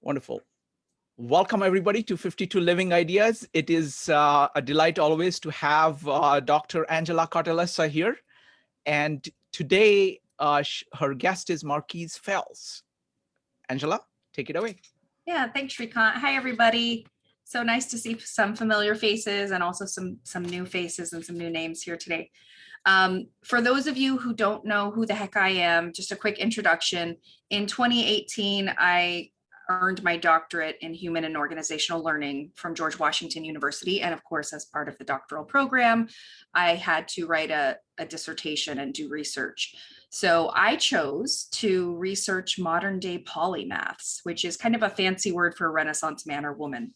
Wonderful. Welcome, everybody, to 52 Living Ideas. It is a delight always to have Dr. Angela Cortellessa here. And today, her guest is Marquise Fells. Angela, take it away. Yeah, thanks, Shrikant. Hi, everybody. So nice to see some familiar faces and also some new faces and some new names here today. For those of you who don't know who the heck I am, just a quick introduction. In 2018, I earned my doctorate in human and organizational learning from George Washington University. And of course, as part of the doctoral program, I had to write a dissertation and do research. So I chose to research modern day polymaths, which is kind of a fancy word for a Renaissance man or woman.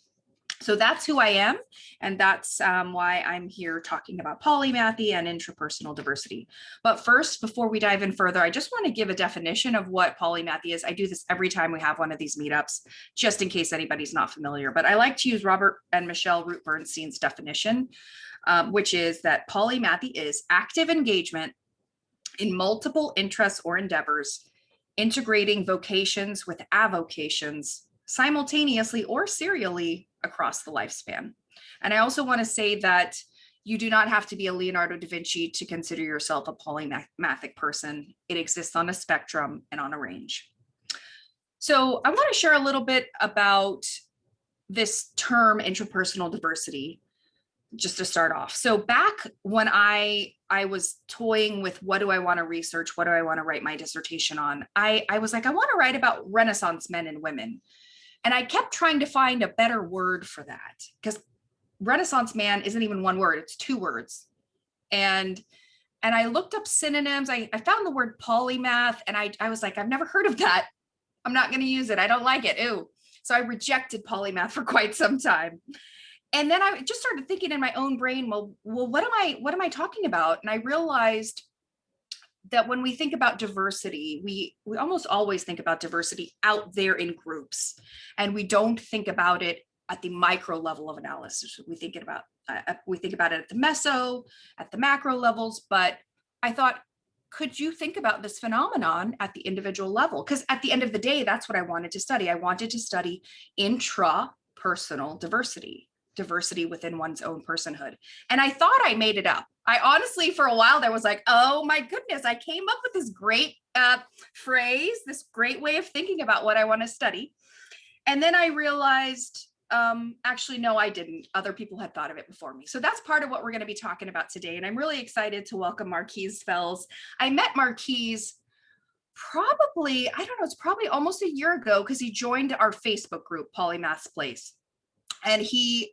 So that's who I am, and that's why I'm here talking about polymathy and intrapersonal diversity. But first, before we dive in further, I just want to give a definition of what polymathy is. I do this every time we have one of these meetups, just in case anybody's not familiar. But I like to use Robert and Michelle Root Bernstein's definition, which is that polymathy is active engagement in multiple interests or endeavors, integrating vocations with avocations simultaneously or serially across the lifespan. And I also want to say that you do not have to be a Leonardo Da Vinci to consider yourself a polymathic person. It exists on a spectrum and on a range. So I want to share a little bit about this term intrapersonal diversity, just to start off. So back when I was toying with what do I want to research, what do I want to write my dissertation on, I was like, I want to write about Renaissance men and women. And I kept trying to find a better word for that, because Renaissance man isn't even one word, it's two words. And I looked up synonyms. I found the word polymath, and I was like, I've never heard of that. I'm not going to use it. I don't like it. Ew. So I rejected polymath for quite some time. And then I just started thinking in my own brain, well, what am I talking about? And I realized that when we think about diversity, we almost always think about diversity out there in groups, and we don't think about it at the micro level of analysis. We think about it at the meso, at the macro levels. But I thought, could you think about this phenomenon at the individual level? Because at the end of the day, that's what I wanted to study. I wanted to study intrapersonal diversity within one's own personhood. And I thought I made it up. I honestly, for a while there, was like, oh my goodness, I came up with this great phrase, this great way of thinking about what I want to study. And then I realized, actually, no, I didn't. Other people had thought of it before me. So that's part of what we're going to be talking about today. And I'm really excited to welcome Marquise Fells. I met Marquise probably, I don't know, it's probably almost a year ago, because he joined our Facebook group, Polymaths Place. And he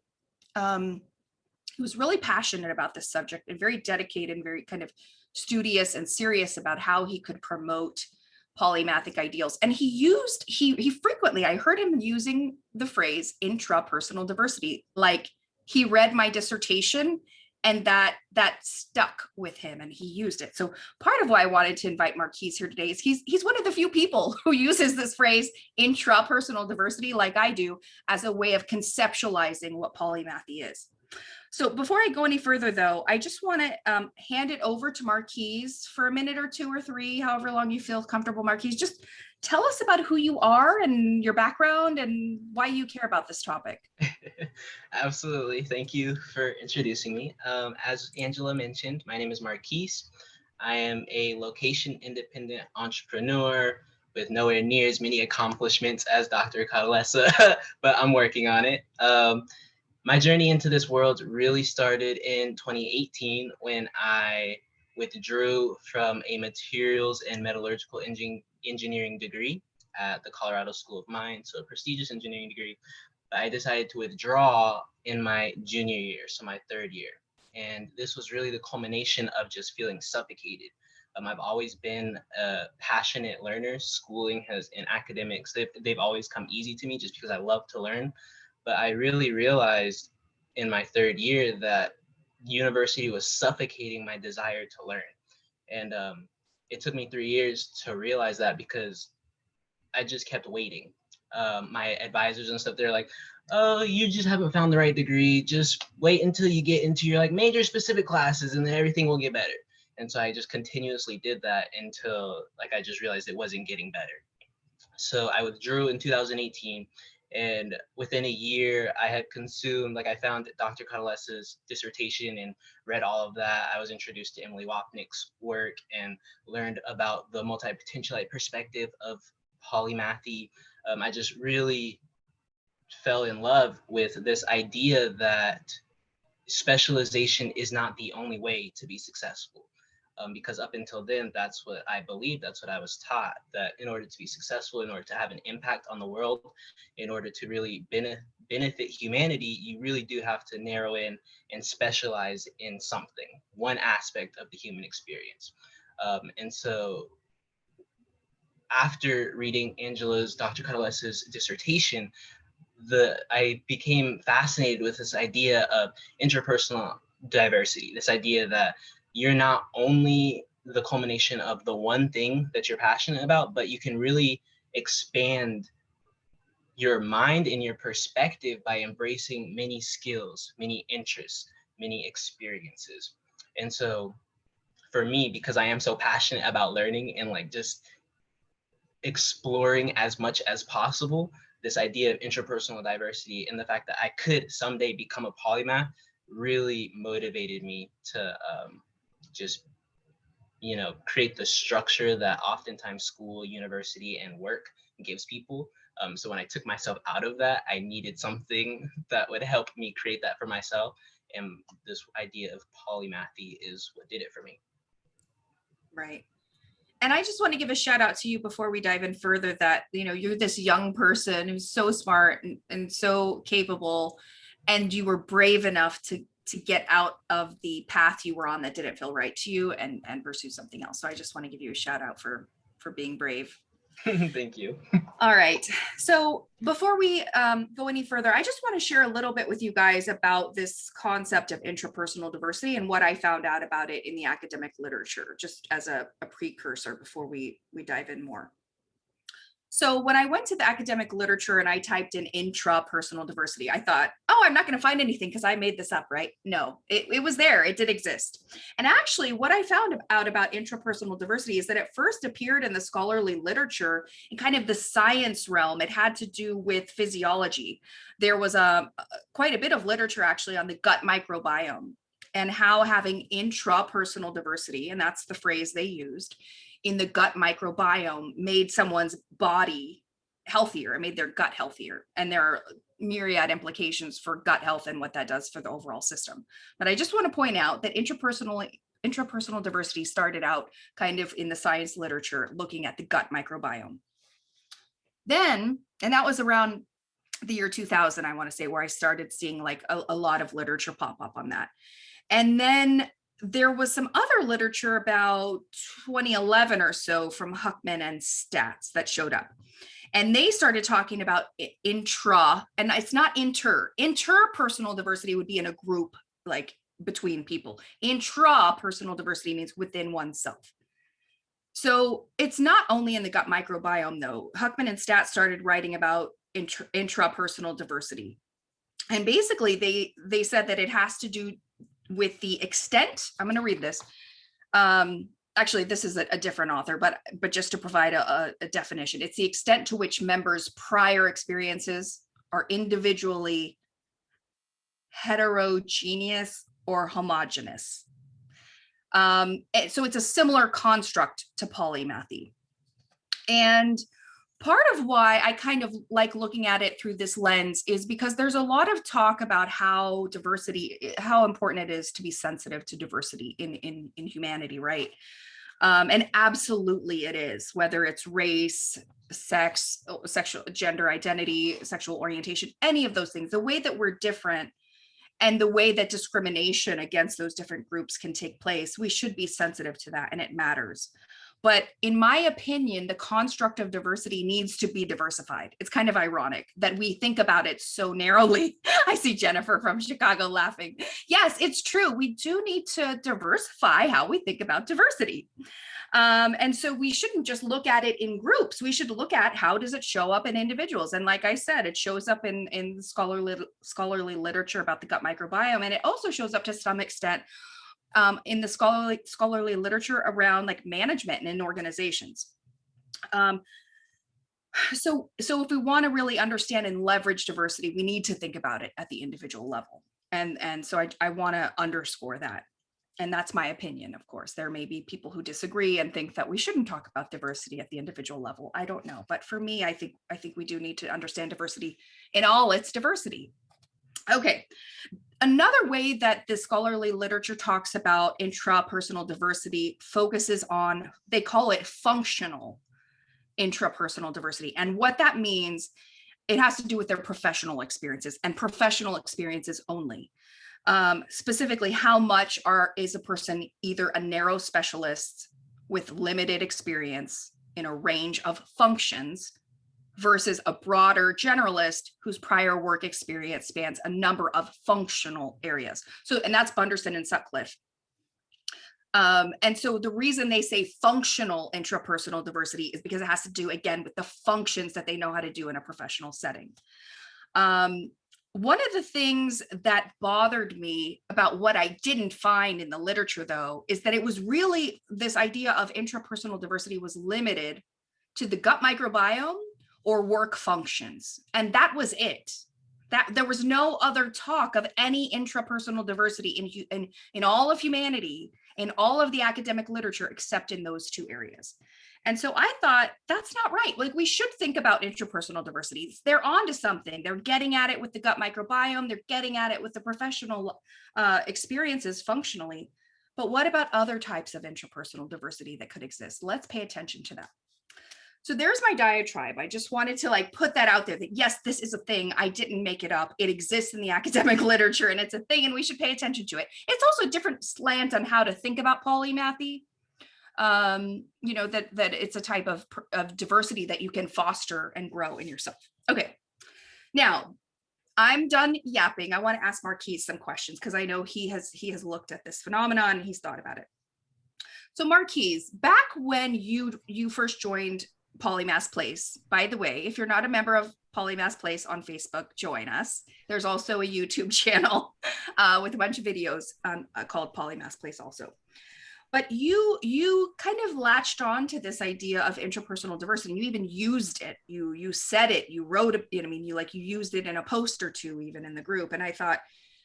was really passionate about this subject and very dedicated and very kind of studious and serious about how he could promote polymathic ideals. And he frequently, I heard him using the phrase intrapersonal diversity. Like, he read my dissertation and that stuck with him and he used it. So part of why I wanted to invite Marquise here today is he's one of the few people who uses this phrase intrapersonal diversity, like I do, as a way of conceptualizing what polymathy is. So before I go any further, though, I just want to hand it over to Marquise for a minute or two or three, however long you feel comfortable. Marquise, just tell us about who you are and your background and why you care about this topic. Absolutely. Thank you for introducing me. As Angela mentioned, my name is Marquise. I am a location-independent entrepreneur with nowhere near as many accomplishments as Dr. Cortellessa, but I'm working on it. My journey into this world really started in 2018 when I withdrew from a materials and metallurgical engineering degree at the Colorado School of Mines, so a prestigious engineering degree. But I decided to withdraw in my junior year, so my third year. And this was really the culmination of just feeling suffocated. I've always been a passionate learner. Schooling and academics, they've always come easy to me just because I love to learn. But I really realized in my third year that university was suffocating my desire to learn. And it took me 3 years to realize that, because I just kept waiting. My advisors and stuff, they're like, oh, you just haven't found the right degree. Just wait until you get into your major specific classes and then everything will get better. And so I just continuously did that until I just realized it wasn't getting better. So I withdrew in 2018, and within a year I had consumed, like I found Dr. Carles's dissertation and read all of that. I was introduced to Emily Wapnick's work and learned about the multi-potentialite perspective of polymathy. I just really fell in love with this idea that specialization is not the only way to be successful. Because up until then, that's what I believed, that's what I was taught, that in order to be successful, in order to have an impact on the world, in order to really benefit humanity, you really do have to narrow in and specialize in something, one aspect of the human experience. And so after reading Dr. Carles's dissertation, I became fascinated with this idea of interpersonal diversity, this idea that you're not only the culmination of the one thing that you're passionate about, but you can really expand your mind and your perspective by embracing many skills, many interests, many experiences. And so for me, because I am so passionate about learning and like just exploring as much as possible, this idea of interpersonal diversity and the fact that I could someday become a polymath really motivated me to just, create the structure that oftentimes school, university, and work gives people. So when I took myself out of that, I needed something that would help me create that for myself. And this idea of polymathy is what did it for me. Right. And I just want to give a shout out to you before we dive in further that, you're this young person who's so smart and so capable, and you were brave enough to get out of the path you were on that didn't feel right to you and pursue something else. So I just want to give you a shout out for being brave. Thank you. All right. So before we go any further, I just want to share a little bit with you guys about this concept of intrapersonal diversity and what I found out about it in the academic literature, just as a precursor before we dive in more. So when I went to the academic literature and I typed in intrapersonal diversity, I thought, oh, I'm not going to find anything because I made this up, right? No, it was there. It did exist. And actually, what I found out about intrapersonal diversity is that it first appeared in the scholarly literature in kind of the science realm. It had to do with physiology. There was quite a bit of literature actually on the gut microbiome and how having intrapersonal diversity, and that's the phrase they used, in the gut microbiome made someone's body healthier. It made their gut healthier. And there are myriad implications for gut health and what that does for the overall system. But I just want to point out that intrapersonal diversity started out kind of in the science literature looking at the gut microbiome. Then, and that was around the year 2000, I want to say, where I started seeing like a lot of literature pop up on that. And then there was some other literature about 2011 or so from Huckman and Stats that showed up. And they started talking about intra, and it's not interpersonal diversity would be in a group, like between people. Intrapersonal diversity means within oneself. So it's not only in the gut microbiome though. Huckman and Stats started writing about intrapersonal diversity. And basically they said that it has to do with the extent, I'm going to read this. Actually, this is a different author, but just to provide a definition, it's the extent to which members' prior experiences are individually heterogeneous or homogeneous. So it's a similar construct to polymathy. And part of why I kind of like looking at it through this lens is because there's a lot of talk about how important it is to be sensitive to diversity in humanity, right? And absolutely it is, whether it's race, sex, sexual gender identity, sexual orientation, any of those things, the way that we're different and the way that discrimination against those different groups can take place, we should be sensitive to that, and it matters. But in my opinion, the construct of diversity needs to be diversified. It's kind of ironic that we think about it so narrowly. I see Jennifer from Chicago laughing. Yes, it's true. We do need to diversify how we think about diversity. And so we shouldn't just look at it in groups. We should look at how does it show up in individuals. And like I said, it shows up in scholarly literature about the gut microbiome. And it also shows up to some extent in the scholarly literature around like management and in organizations. So if we want to really understand and leverage diversity, we need to think about it at the individual level. And so I want to underscore that. And that's my opinion, of course. There may be people who disagree and think that we shouldn't talk about diversity at the individual level. I don't know. But for me, I think we do need to understand diversity in all its diversity. Okay. Another way that the scholarly literature talks about intrapersonal diversity focuses on, they call it functional intrapersonal diversity. And what that means, it has to do with their professional experiences and professional experiences only. Specifically, how much is a person either a narrow specialist with limited experience in a range of functions versus a broader generalist whose prior work experience spans a number of functional areas. So, and that's Bunderson and Sutcliffe. And so the reason they say functional intrapersonal diversity is because it has to do, again, with the functions that they know how to do in a professional setting. One of the things that bothered me about what I didn't find in the literature, though, is that it was really, this idea of intrapersonal diversity was limited to the gut microbiome or work functions. And that was it. That there was no other talk of any intrapersonal diversity in all of humanity, in all of the academic literature, except in those two areas. And so I thought, that's not right. Like, we should think about interpersonal diversity. They're onto something. They're getting at it with the gut microbiome. They're getting at it with the professional experiences functionally. But what about other types of intrapersonal diversity that could exist? Let's pay attention to that. So there's my diatribe. I just wanted to like put that out there that yes, this is a thing. I didn't make it up. It exists in the academic literature and it's a thing and we should pay attention to it. It's also a different slant on how to think about polymathy. You know, that it's a type of diversity that you can foster and grow in yourself. Okay, now I'm done yapping. I want to ask Marquis some questions because I know he has looked at this phenomenon and he's thought about it. So Marquis, back when you first joined Polymaths Place, by the way, if you're not a member of Polymaths Place on Facebook, join us. There's also a YouTube channel with a bunch of videos called Polymaths Place also. But you kind of latched on to this idea of interpersonal diversity. You even used it. You said it. You wrote it. I mean, you used it in a post or two, even in the group. And I thought,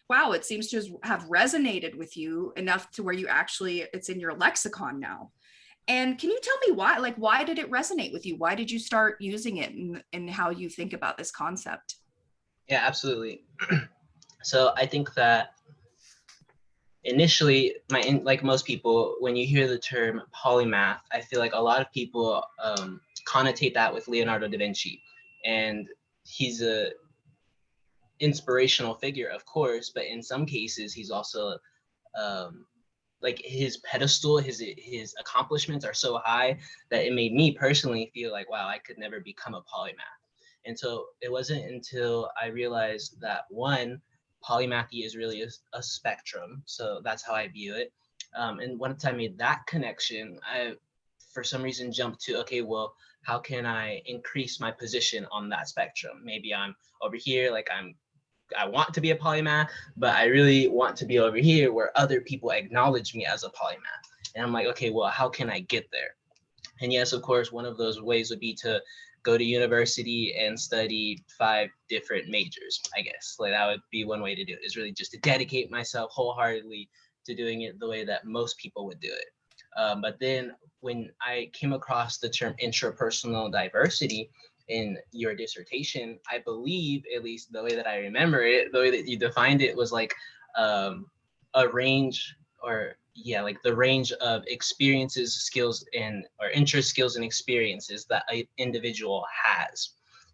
wow, it seems to have resonated with you enough to where you actually, it's in your lexicon now. And can you tell me why? Like, why did it resonate with you? Why did you start using it in how you think about this concept? Yeah, absolutely. So I think that initially, like most people, when you hear the term polymath, I feel like a lot of people connotate that with Leonardo Da Vinci. And he's a inspirational figure, of course, but in some cases, he's also like his pedestal, his accomplishments are so high that it made me personally feel like, wow, I could never become a polymath. And so it wasn't until I realized that one, polymathy is really a spectrum. So that's how I view it. And once I made that connection, I, for some reason, jumped to, okay, well, how can I increase my position on that spectrum? Maybe I'm over here, like I want to be a polymath, but I really want to be over here where other people acknowledge me as a polymath. And I'm like, okay, well, how can I get there? And yes, of course, one of those ways would be to go to university and study 5 different majors, I guess. Like that would be one way to do it, is really just to dedicate myself wholeheartedly to doing it the way that most people would do it. But then when I came across the term intrapersonal diversity in your dissertation, I believe, at least the way that I remember it, the way that you defined it was like a range, or yeah, like the range of experiences, skills, or interest, skills, and experiences that an individual has.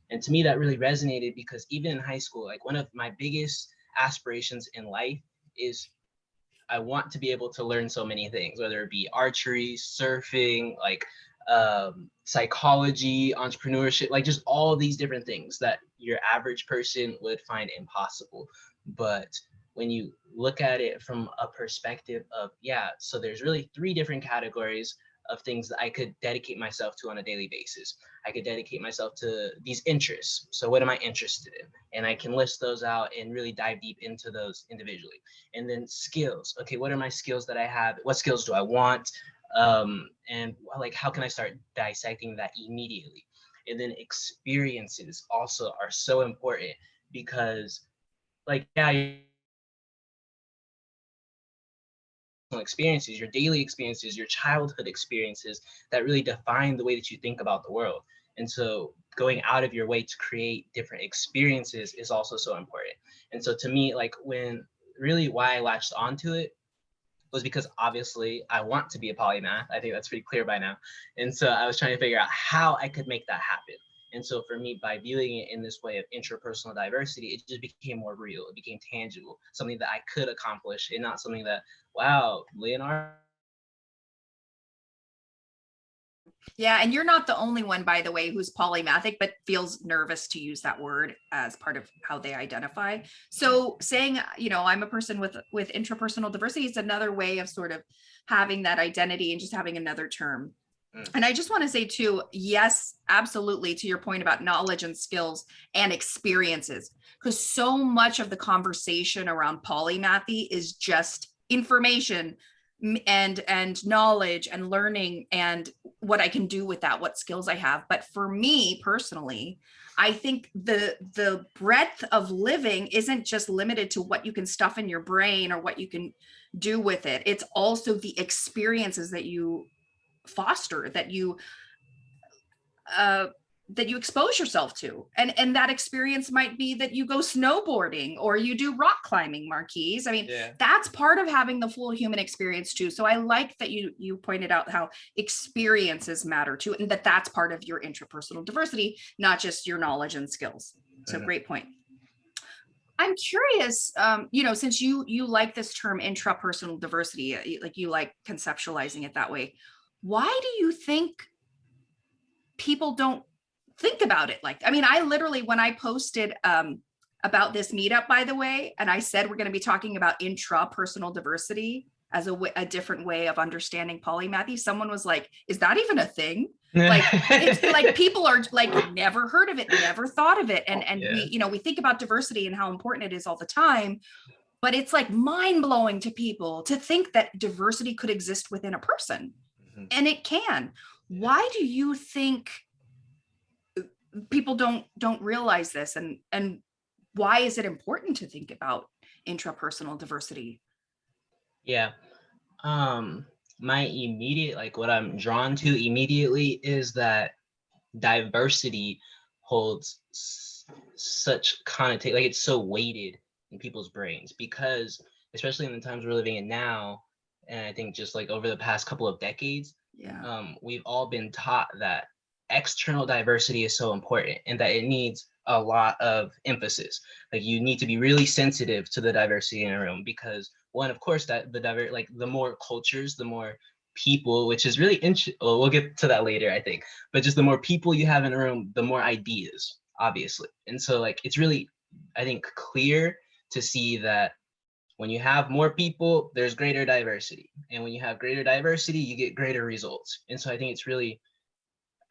And to me, that really resonated because even in high school, like one of my biggest aspirations in life is I want to be able to learn so many things, whether it be archery, surfing, like psychology, entrepreneurship, like just all these different things that your average person would find impossible. But when you look at it from a perspective of, yeah, so there's really 3 different categories of things that I could dedicate myself to on a daily basis. I could dedicate myself to these interests. So what am I interested in? And I can list those out and really dive deep into those individually. And then skills. Okay, what are my skills that I have? What skills do I want? And like, how can I start dissecting that immediately? And then experiences also are so important because, like, yeah, experiences, your daily experiences, your childhood experiences that really define the way that you think about the world. And so going out of your way to create different experiences is also so important. And so to me, like, when really why I latched onto it was because obviously I want to be a polymath. I think that's pretty clear by now. And so I was trying to figure out how I could make that happen. And so for me, by viewing it in this way of intrapersonal diversity, it just became more real. It became tangible, something that I could accomplish, and not something that, wow, Leonardo. Yeah, and you're not the only one, by the way, who's polymathic, but feels nervous to use that word as part of how they identify. So saying, you know, I'm a person with intrapersonal diversity is another way of sort of having that identity and just having another term. And I just want to say too, yes, absolutely, to your point about knowledge and skills and experiences, because so much of the conversation around polymathy is just information and knowledge and learning and what I can do with that, what skills I have. But for me personally, I think the breadth of living isn't just limited to what you can stuff in your brain or what you can do with it. It's also the experiences that you foster, that you expose yourself to, and that experience might be that you go snowboarding or you do rock climbing, Marquise. I mean, that's part of having the full human experience too. So I like that you pointed out how experiences matter too, and that's part of your intrapersonal diversity, not just your knowledge and skills. So great point. I'm curious, you know, since you like this term intrapersonal diversity, like you like conceptualizing it that way, why do you think people don't think about it like, I mean, I literally, when I posted about this meetup, by the way, and I said we're going to be talking about intrapersonal diversity as a different way of understanding polymathy, someone was like, is that even a thing? Like, it's like people are like, never heard of it, never thought of it. And we, you know, we think about diversity and how important it is all the time, but it's like mind-blowing to people to think that diversity could exist within a person. And it can. Why do you think people don't realize this, and why is it important to think about intrapersonal diversity? My immediate, like, what I'm drawn to immediately is that diversity holds such connotation, like, it's so weighted in people's brains, because especially in the times we're living in now, and I think just like over the past couple of decades, we've all been taught that external diversity is so important and that it needs a lot of emphasis. Like, you need to be really sensitive to the diversity in a room, because one, of course, that the more cultures, the more people, which is really interesting. Well, we'll get to that later, I think. But just the more people you have in a room, the more ideas, obviously. And so, like, it's really, I think, clear to see that when you have more people, there's greater diversity. And when you have greater diversity, you get greater results. And so I think it's really,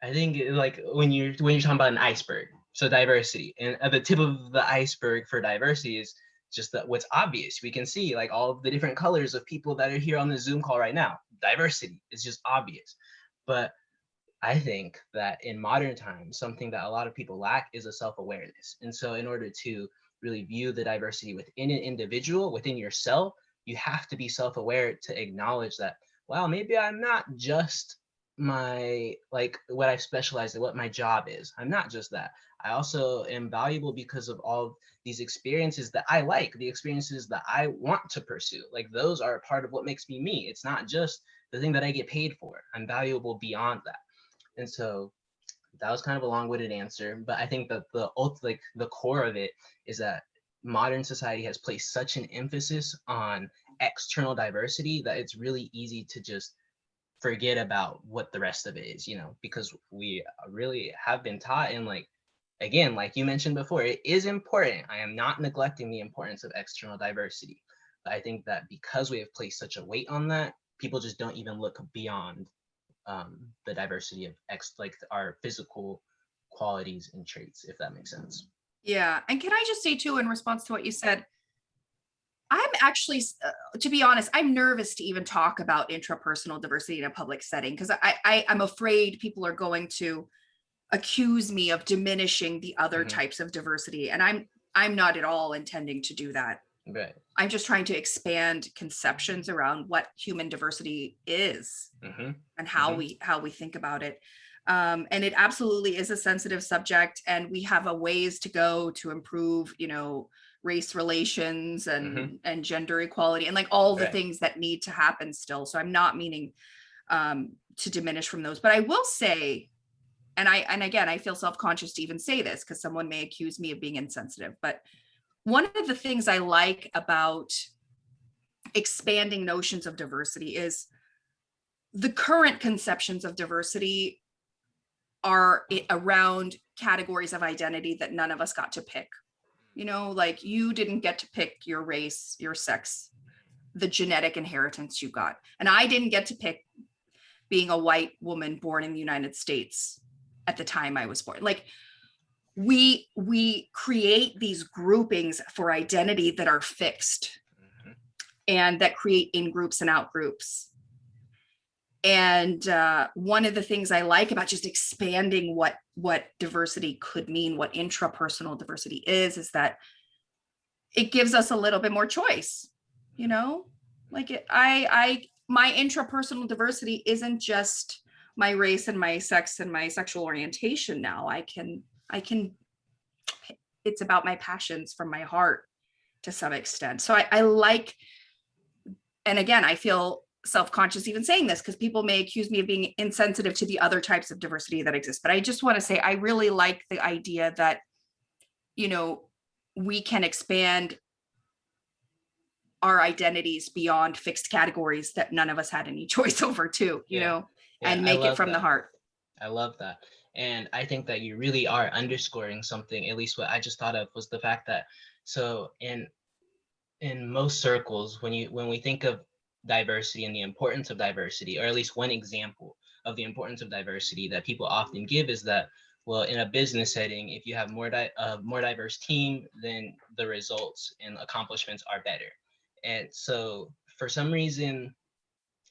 I think, like, when you're talking about an iceberg, so diversity, and at the tip of the iceberg for diversity is just that what's obvious. We can see, like, all of the different colors of people that are here on the Zoom call right now. Diversity is just obvious. But I think that in modern times, something that a lot of people lack is a self-awareness. And so in order to really view the diversity within an individual, within yourself, you have to be self-aware to acknowledge that, wow, maybe I'm not just my, like, what I've specialized in, what my job is. I'm not just that. I also am valuable because of all these experiences that I like, the experiences that I want to pursue. Like, those are part of what makes me me. It's not just the thing that I get paid for. I'm valuable beyond that. And so that was kind of a long-winded answer, but I think that the core of it is that modern society has placed such an emphasis on external diversity that it's really easy to just forget about what the rest of it is, you know, because we really have been taught, and, like, again, like you mentioned before, it is important. I am not neglecting the importance of external diversity, but I think that because we have placed such a weight on that, people just don't even look beyond the diversity of our physical qualities and traits, if that makes sense. Yeah, and can I just say too, in response to what you said, I'm actually, to be honest, I'm nervous to even talk about intrapersonal diversity in a public setting, because I'm afraid people are going to accuse me of diminishing the other types of diversity. And I'm not at all intending to do that. Right. I'm just trying to expand conceptions around what human diversity is and how we think about it. And it absolutely is a sensitive subject, and we have a ways to go to improve, you know, race relations and gender equality and like all the things that need to happen still. So I'm not meaning to diminish from those, but I will say, and again, I feel self-conscious to even say this because someone may accuse me of being insensitive, but one of the things I like about expanding notions of diversity is the current conceptions of diversity are around categories of identity that none of us got to pick. You know, like you didn't get to pick your race, your sex, the genetic inheritance you got. And I didn't get to pick being a white woman born in the United States at the time I was born. Like we create these groupings for identity that are fixed and that create in groups and out groups. And one of the things I like about just expanding what diversity could mean, what intrapersonal diversity is that it gives us a little bit more choice. You know, like my intrapersonal diversity isn't just my race and my sex and my sexual orientation. Now I can, it's about my passions from my heart to some extent. So I like, and again, I feel self-conscious even saying this because people may accuse me of being insensitive to the other types of diversity that exist. But I just want to say, I really like the idea that, you know, we can expand our identities beyond fixed categories that none of us had any choice over too, you know, and make it from the heart. I love that. And I think that you really are underscoring something, at least what I just thought of was the fact that, so in most circles, when we think of diversity and the importance of diversity, or at least one example of the importance of diversity that people often give is that, well, in a business setting, if you have more diverse team, then the results and accomplishments are better. And so for some reason,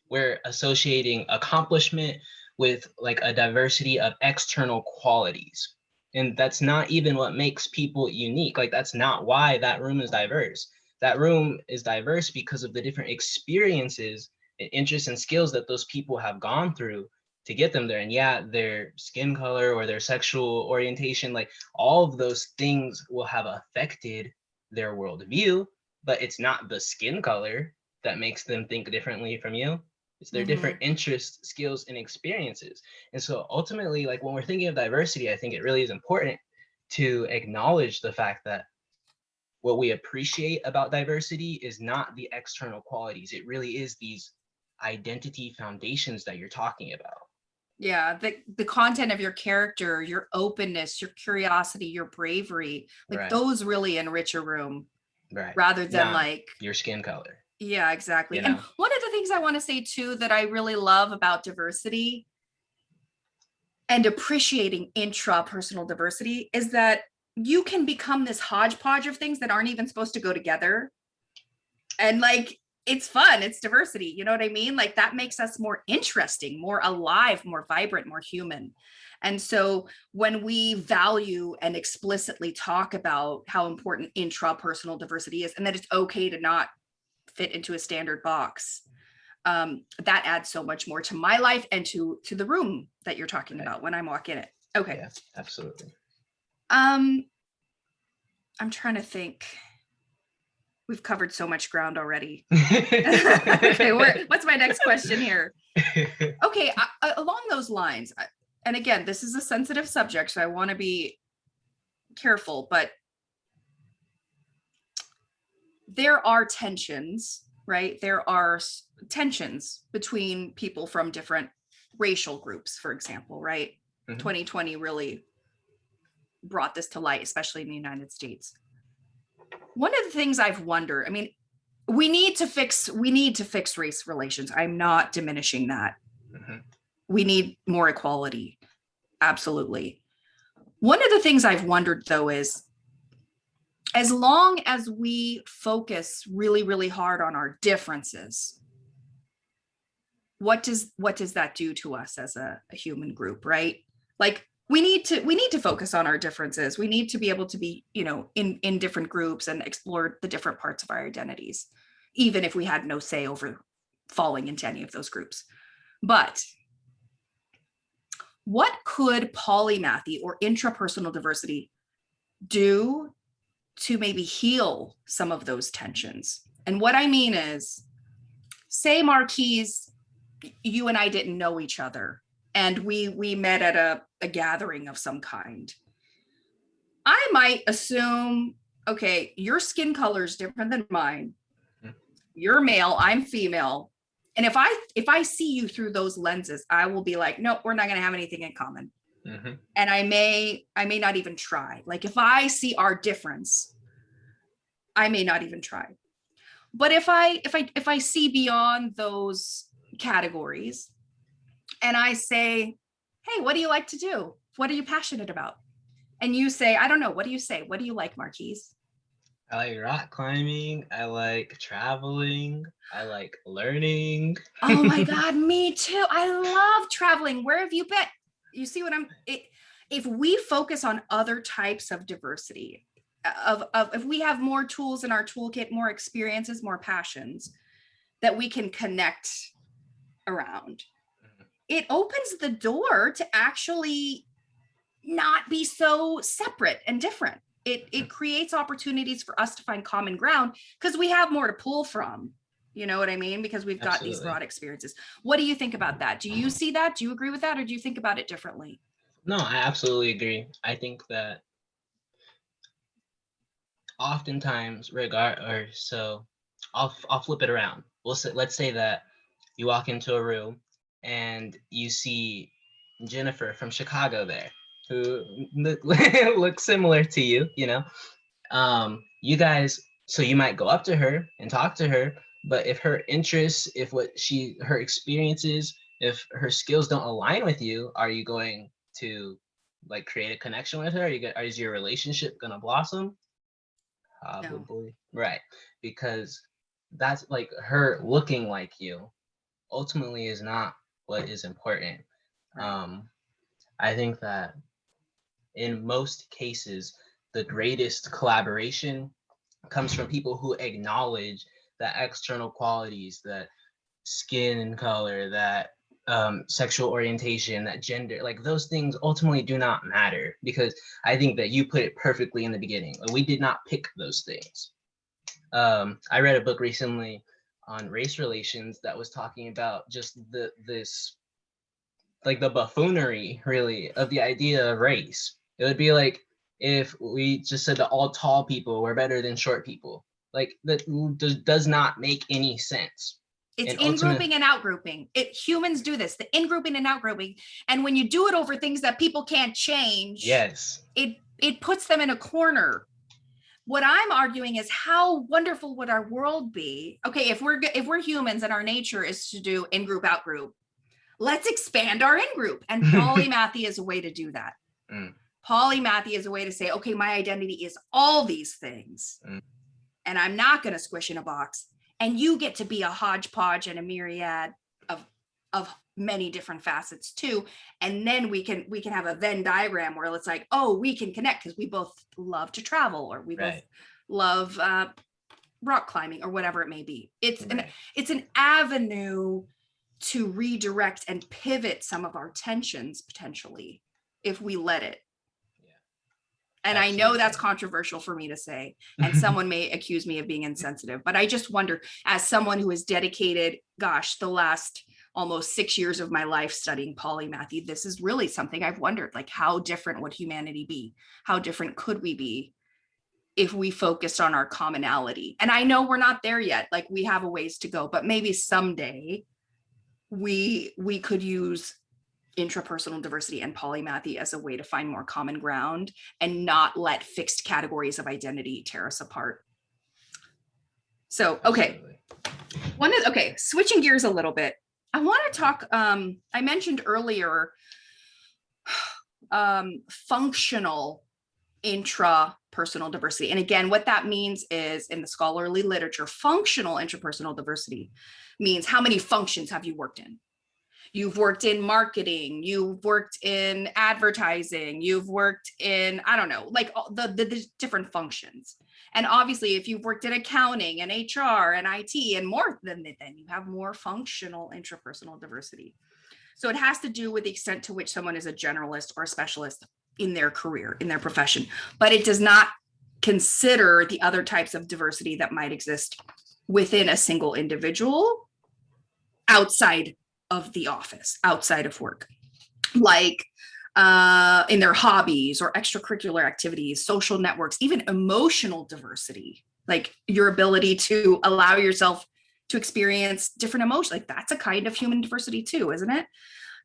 we're associating accomplishment with like a diversity of external qualities. And that's not even what makes people unique. Like that's not why that room is diverse. That room is diverse because of the different experiences and interests and skills that those people have gone through to get them there. And yeah, their skin color or their sexual orientation, like all of those things will have affected their worldview, but it's not the skin color that makes them think differently from you. It's their different interests, skills, and experiences. And so ultimately, like when we're thinking of diversity, I think it really is important to acknowledge the fact that what we appreciate about diversity is not the external qualities. It really is these identity foundations that you're talking about. Yeah, the content of your character, your openness, your curiosity, your bravery, like those really enrich a room, rather than like your skin color. Yeah, exactly. You know? And one of the things I want to say too that I really love about diversity and appreciating intrapersonal diversity is that you can become this hodgepodge of things that aren't even supposed to go together. And like, it's fun, it's diversity, you know what I mean? Like that makes us more interesting, more alive, more vibrant, more human. And so when we value and explicitly talk about how important intrapersonal diversity is and that it's okay to not fit into a standard box, that adds so much more to my life and to the room that you're talking about when I walk in it. Okay. Yeah, absolutely. I'm trying to think. We've covered so much ground already. Okay, what's my next question here? Okay, along those lines, and again, this is a sensitive subject, so I want to be careful, but there are tensions, right? There are tensions between people from different racial groups, for example, right? 2020 really brought this to light, especially in the United States. One of the things I've wondered, I mean, we need to fix race relations. I'm not diminishing that. We need more equality. Absolutely. One of the things I've wondered though is, as long as we focus really, really hard on our differences, what does that do to us as a human group, right? Like we need to focus on our differences. We need to be able to be, you know, in different groups and explore the different parts of our identities, even if we had no say over falling into any of those groups. But what could polymathy or intrapersonal diversity do to maybe heal some of those tensions? And what I mean is, say Marquise, you and I didn't know each other, and we met at a gathering of some kind. I might assume, okay, your skin color is different than mine. You're male, I'm female. And if I see you through those lenses, I will be like, no, we're not going to have anything in common. Mm-hmm. And I may not even try. Like if I see our difference, I may not even try. But if I see beyond those categories and I say, hey, what do you like to do? What are you passionate about? And you say, I don't know, what do you say? What do you like, Marquise? I like rock climbing. I like traveling. I like learning. Oh my God, me too. I love traveling. Where have you been? You see what if we focus on other types of diversity, if we have more tools in our toolkit, more experiences, more passions that we can connect around, it opens the door to actually not be so separate and different. It creates opportunities for us to find common ground because we have more to pull from. You know what I mean? Because we've got these broad experiences. What do you think about that? Do you see that? Do you agree with that? Or do you think about it differently? No, I absolutely agree. I think that oftentimes, I'll flip it around. Let's say that you walk into a room and you see Jennifer from Chicago there, who looks similar to you, you know. You guys, so you might go up to her and talk to her, but if her interests, if her experiences, if her skills don't align with you, are you going to like create a connection with her? Is your relationship gonna blossom? Probably. No. Right. Because that's like her looking like you ultimately is not what is important. Right. I think that in most cases, the greatest collaboration comes from people who acknowledge that external qualities, that skin color, that sexual orientation, that gender, like those things ultimately do not matter, because I think that you put it perfectly in the beginning. Like, we did not pick those things. I read a book recently on race relations that was talking about just this like the buffoonery really of the idea of race. It would be like if we just said that all tall people were better than short people. Like that does not make any sense. It's in-grouping and out-grouping. Humans do this, the in-grouping and out-grouping. And when you do it over things that people can't change, yes, it puts them in a corner. What I'm arguing is how wonderful would our world be? Okay, if we're humans and our nature is to do in-group, out-group, let's expand our in-group. And polymathy is a way to do that. Polymathy is a way to say, okay, my identity is all these things. And I'm not going to squish in a box. And you get to be a hodgepodge and a myriad of many different facets too. And then we can have a Venn diagram where it's like, oh, we can connect because we both love to travel, or we both love rock climbing, or whatever it may be. It's an avenue to redirect and pivot some of our tensions potentially if we let it. And absolutely. I know that's controversial for me to say, and someone may accuse me of being insensitive, but I just wonder, as someone who has dedicated, the last almost 6 years of my life studying polymathy, this is really something I've wondered, like, how different would humanity be? How different could we be if we focused on our commonality? And I know we're not there yet, like we have a ways to go, but maybe someday we could use intrapersonal diversity and polymathy as a way to find more common ground and not let fixed categories of identity tear us apart. So, okay. Switching gears a little bit. I want to talk, I mentioned earlier, functional intrapersonal diversity. And again, what that means is, in the scholarly literature, functional intrapersonal diversity means how many functions have you worked in? You've worked in marketing, you've worked in advertising, you've worked in, I don't know, like all the different functions. And obviously, if you've worked in accounting and HR and IT and more, then you have more functional intrapersonal diversity. So it has to do with the extent to which someone is a generalist or a specialist in their career, in their profession, but it does not consider the other types of diversity that might exist within a single individual outside of the office, outside of work, like in their hobbies or extracurricular activities, social networks, even emotional diversity, like your ability to allow yourself to experience different emotions. Like that's a kind of human diversity too, isn't it?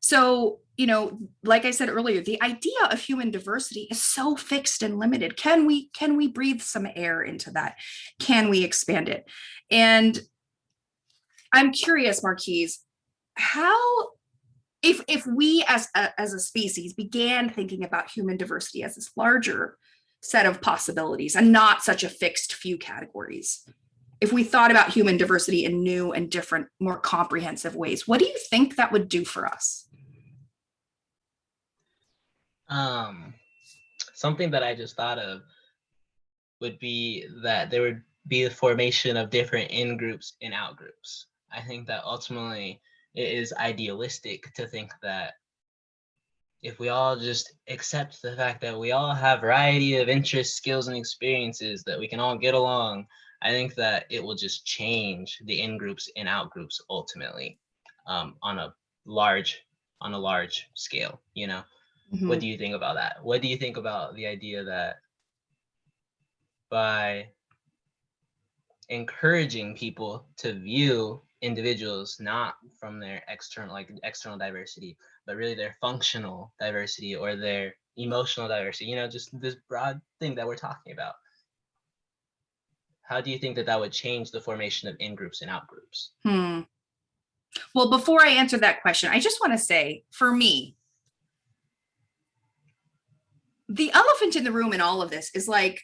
So, you know, like I said earlier, the idea of human diversity is so fixed and limited. Can we breathe some air into that? Can we expand it? And I'm curious, Marquise, how, if we as a species began thinking about human diversity as this larger set of possibilities and not such a fixed few categories, if we thought about human diversity in new and different, more comprehensive ways, what do you think that would do for us? Something that I just thought of would be that there would be the formation of different in-groups and out-groups. I think that ultimately it is idealistic to think that if we all just accept the fact that we all have a variety of interests, skills, and experiences, that we can all get along, I think that it will just change the in-groups and out-groups ultimately, on a large scale, you know? Mm-hmm. What do you think about that? What do you think about the idea that by encouraging people to view individuals not from their external diversity, but really their functional diversity or their emotional diversity, you know, just this broad thing that we're talking about, how do you think that that would change the formation of in-groups and out-groups? Well, before I answer that question, I just want to say, for me, the elephant in the room in all of this is like,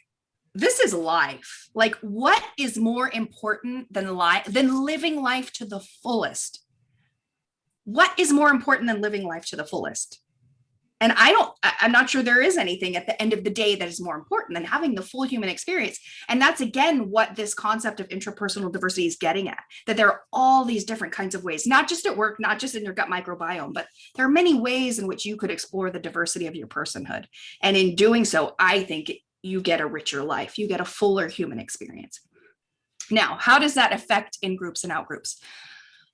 this is life. Like, what is more important than living life to the fullest? What is more important than living life to the fullest? And I'm not sure there is anything at the end of the day that is more important than having the full human experience. And that's, again, what this concept of intrapersonal diversity is getting at, that there are all these different kinds of ways, not just at work, not just in your gut microbiome, but there are many ways in which you could explore the diversity of your personhood. And in doing so, I think you get a richer life, you get a fuller human experience. Now, how does that affect in-groups and out-groups?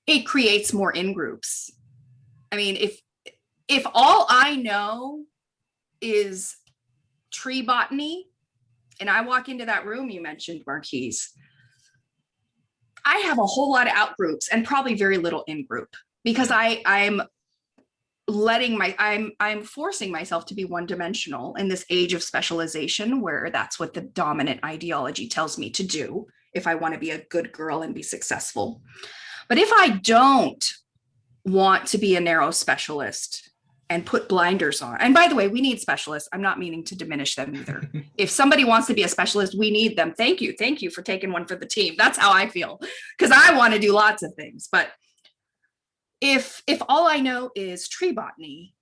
It creates more in-groups. I mean, if all I know is tree botany, and I walk into that room you mentioned, Marquise, I have a whole lot of out groups and probably very little in group, because I'm forcing myself to be one-dimensional in this age of specialization, where that's what the dominant ideology tells me to do if I want to be a good girl and be successful. But if I don't want to be a narrow specialist and put blinders on, and by the way, we need specialists. I'm not meaning to diminish them either. If somebody wants to be a specialist, we need them. Thank you for taking one for the team. That's how I feel, because I want to do lots of things. But if all I know is tree botany,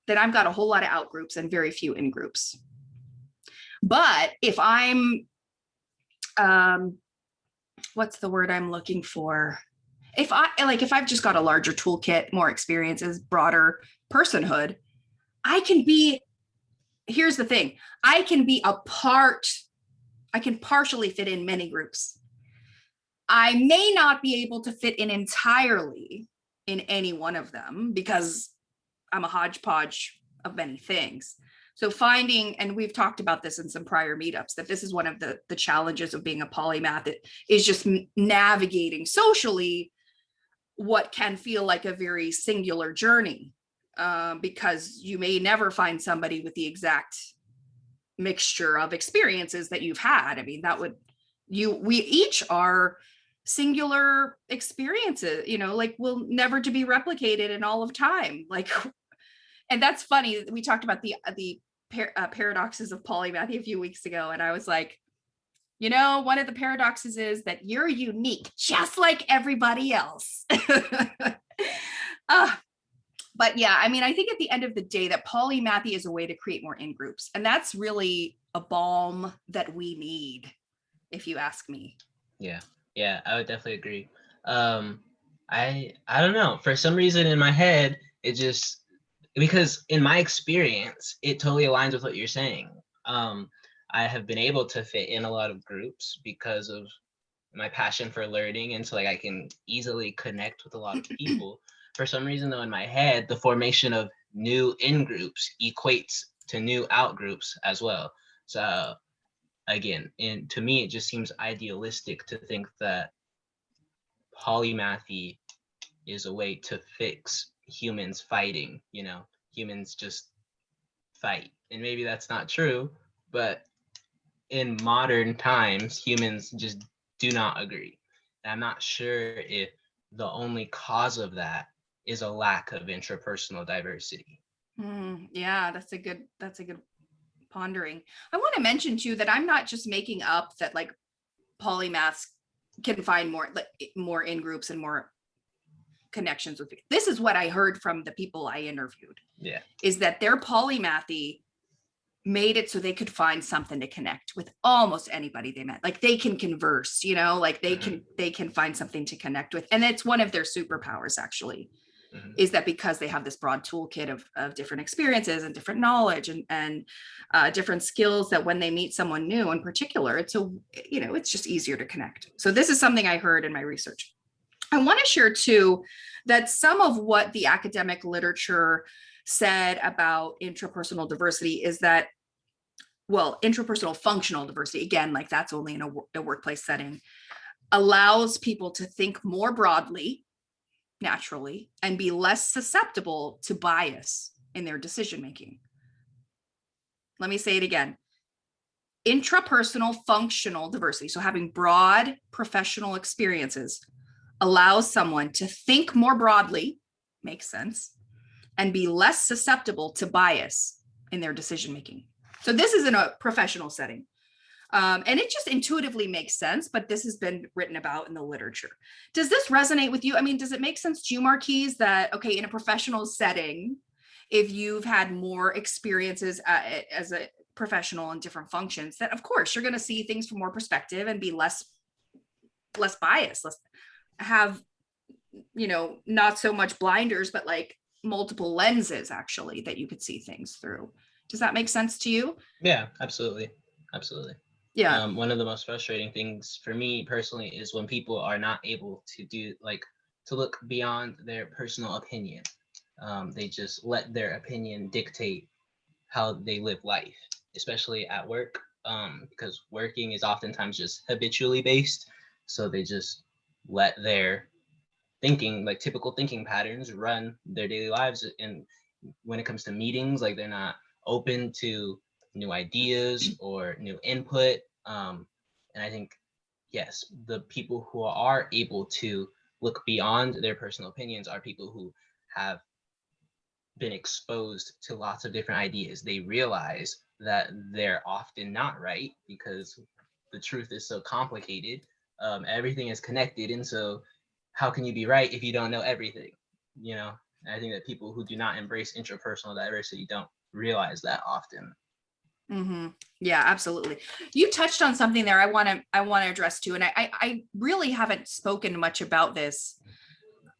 then I've got a whole lot of out groups and very few in groups. But if I'm what's the word I'm looking for? If I've just got a larger toolkit, more experiences, broader personhood, I can be, here's the thing, I can partially fit in many groups. I may not be able to fit in entirely in any one of them because I'm a hodgepodge of many things. So finding, and we've talked about this in some prior meetups, that this is one of the challenges of being a polymath. It is just navigating socially what can feel like a very singular journey, because you may never find somebody with the exact mixture of experiences that you've had. I mean, we each are singular experiences, like will never to be replicated in all of time. Like, and that's funny. We talked about the paradoxes of polymathy a few weeks ago, and I was like, one of the paradoxes is that you're unique, just like everybody else. But yeah, I mean, I think at the end of the day that polymathy is a way to create more in-groups. And that's really a balm that we need, if you ask me. Yeah, I would definitely agree. I don't know. For some reason in my head, it just, because in my experience, it totally aligns with what you're saying. I have been able to fit in a lot of groups because of my passion for learning, and so like I can easily connect with a lot of people. For some reason though, in my head, the formation of new in groups equates to new out groups as well. So again, and to me, it just seems idealistic to think that polymathy is a way to fix humans fighting, humans just fight. And maybe that's not true, but in modern times, humans just do not agree. And I'm not sure if the only cause of that is a lack of intrapersonal diversity. Yeah, that's a good pondering. I want to mention too that I'm not just making up that like polymaths can find more in groups and more connections with people. This is what I heard from the people I interviewed. Yeah. Is that their polymathy made it so they could find something to connect with almost anybody they met. Like they can converse, like they can find something to connect with. And it's one of their superpowers actually, is that because they have this broad toolkit of different experiences and different knowledge and different skills, that when they meet someone new in particular, it's just easier to connect. So this is something I heard in my research. I want to share too that some of what the academic literature said about intrapersonal diversity is that, well, intrapersonal functional diversity, again, like that's only in a workplace setting, allows people to think more broadly, naturally, and be less susceptible to bias in their decision making. Let me say it again. Intrapersonal functional diversity, so having broad professional experiences, allows someone to think more broadly, makes sense, and be less susceptible to bias in their decision making. So this is in a professional setting. And it just intuitively makes sense, but this has been written about in the literature. Does this resonate with you? I mean, does it make sense to you, Marquise, that, okay, in a professional setting, if you've had more experiences as a professional in different functions, that of course you're going to see things from more perspective and be less biased, less have, not so much blinders, but like multiple lenses actually that you could see things through. Does that make sense to you? Yeah, absolutely. Yeah. One of the most frustrating things for me personally is when people are not able to to look beyond their personal opinion. They just let their opinion dictate how they live life, especially at work, because working is oftentimes just habitually based. So they just let their thinking, like typical thinking patterns, run their daily lives. And when it comes to meetings, like they're not open to new ideas or new input. And I think, yes, the people who are able to look beyond their personal opinions are people who have been exposed to lots of different ideas. They realize that they're often not right because the truth is so complicated. Everything is connected. And so how can you be right if you don't know everything? I think that people who do not embrace intrapersonal diversity don't realize that often. Mm-hmm. Yeah, absolutely. You touched on something there I want to address too. And I really haven't spoken much about this.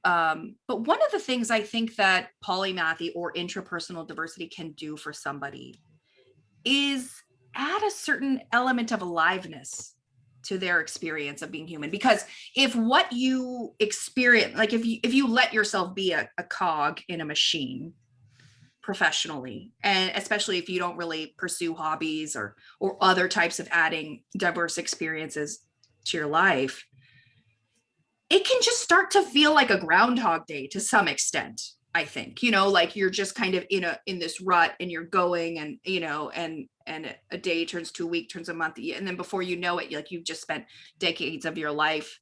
But one of the things I think that polymathy or intrapersonal diversity can do for somebody is add a certain element of aliveness to their experience of being human. Because if what you experience, like if you let yourself be a cog in a machine professionally, and especially if you don't really pursue hobbies or other types of adding diverse experiences to your life, it can just start to feel like a Groundhog Day to some extent. I think, like you're just kind of in this rut and you're going and, and a day turns to a week, turns a month. And then before you know it, like you've just spent decades of your life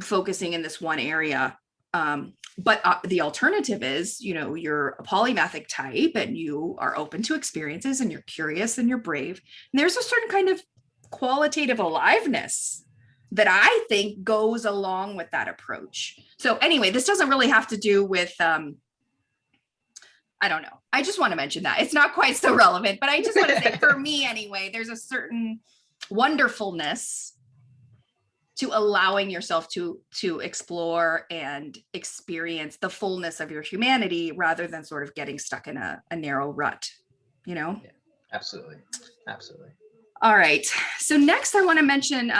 focusing in this one area. But the alternative is, you're a polymathic type and you are open to experiences and you're curious and you're brave. And there's a certain kind of qualitative aliveness that I think goes along with that approach. So anyway, this doesn't really have to do with, I don't know. I just want to mention that. It's not quite so relevant, but I just want to say for me anyway, there's a certain wonderfulness to allowing yourself to explore and experience the fullness of your humanity rather than sort of getting stuck in a narrow rut, you know? Yeah, absolutely. Absolutely. All right. So next I want to mention,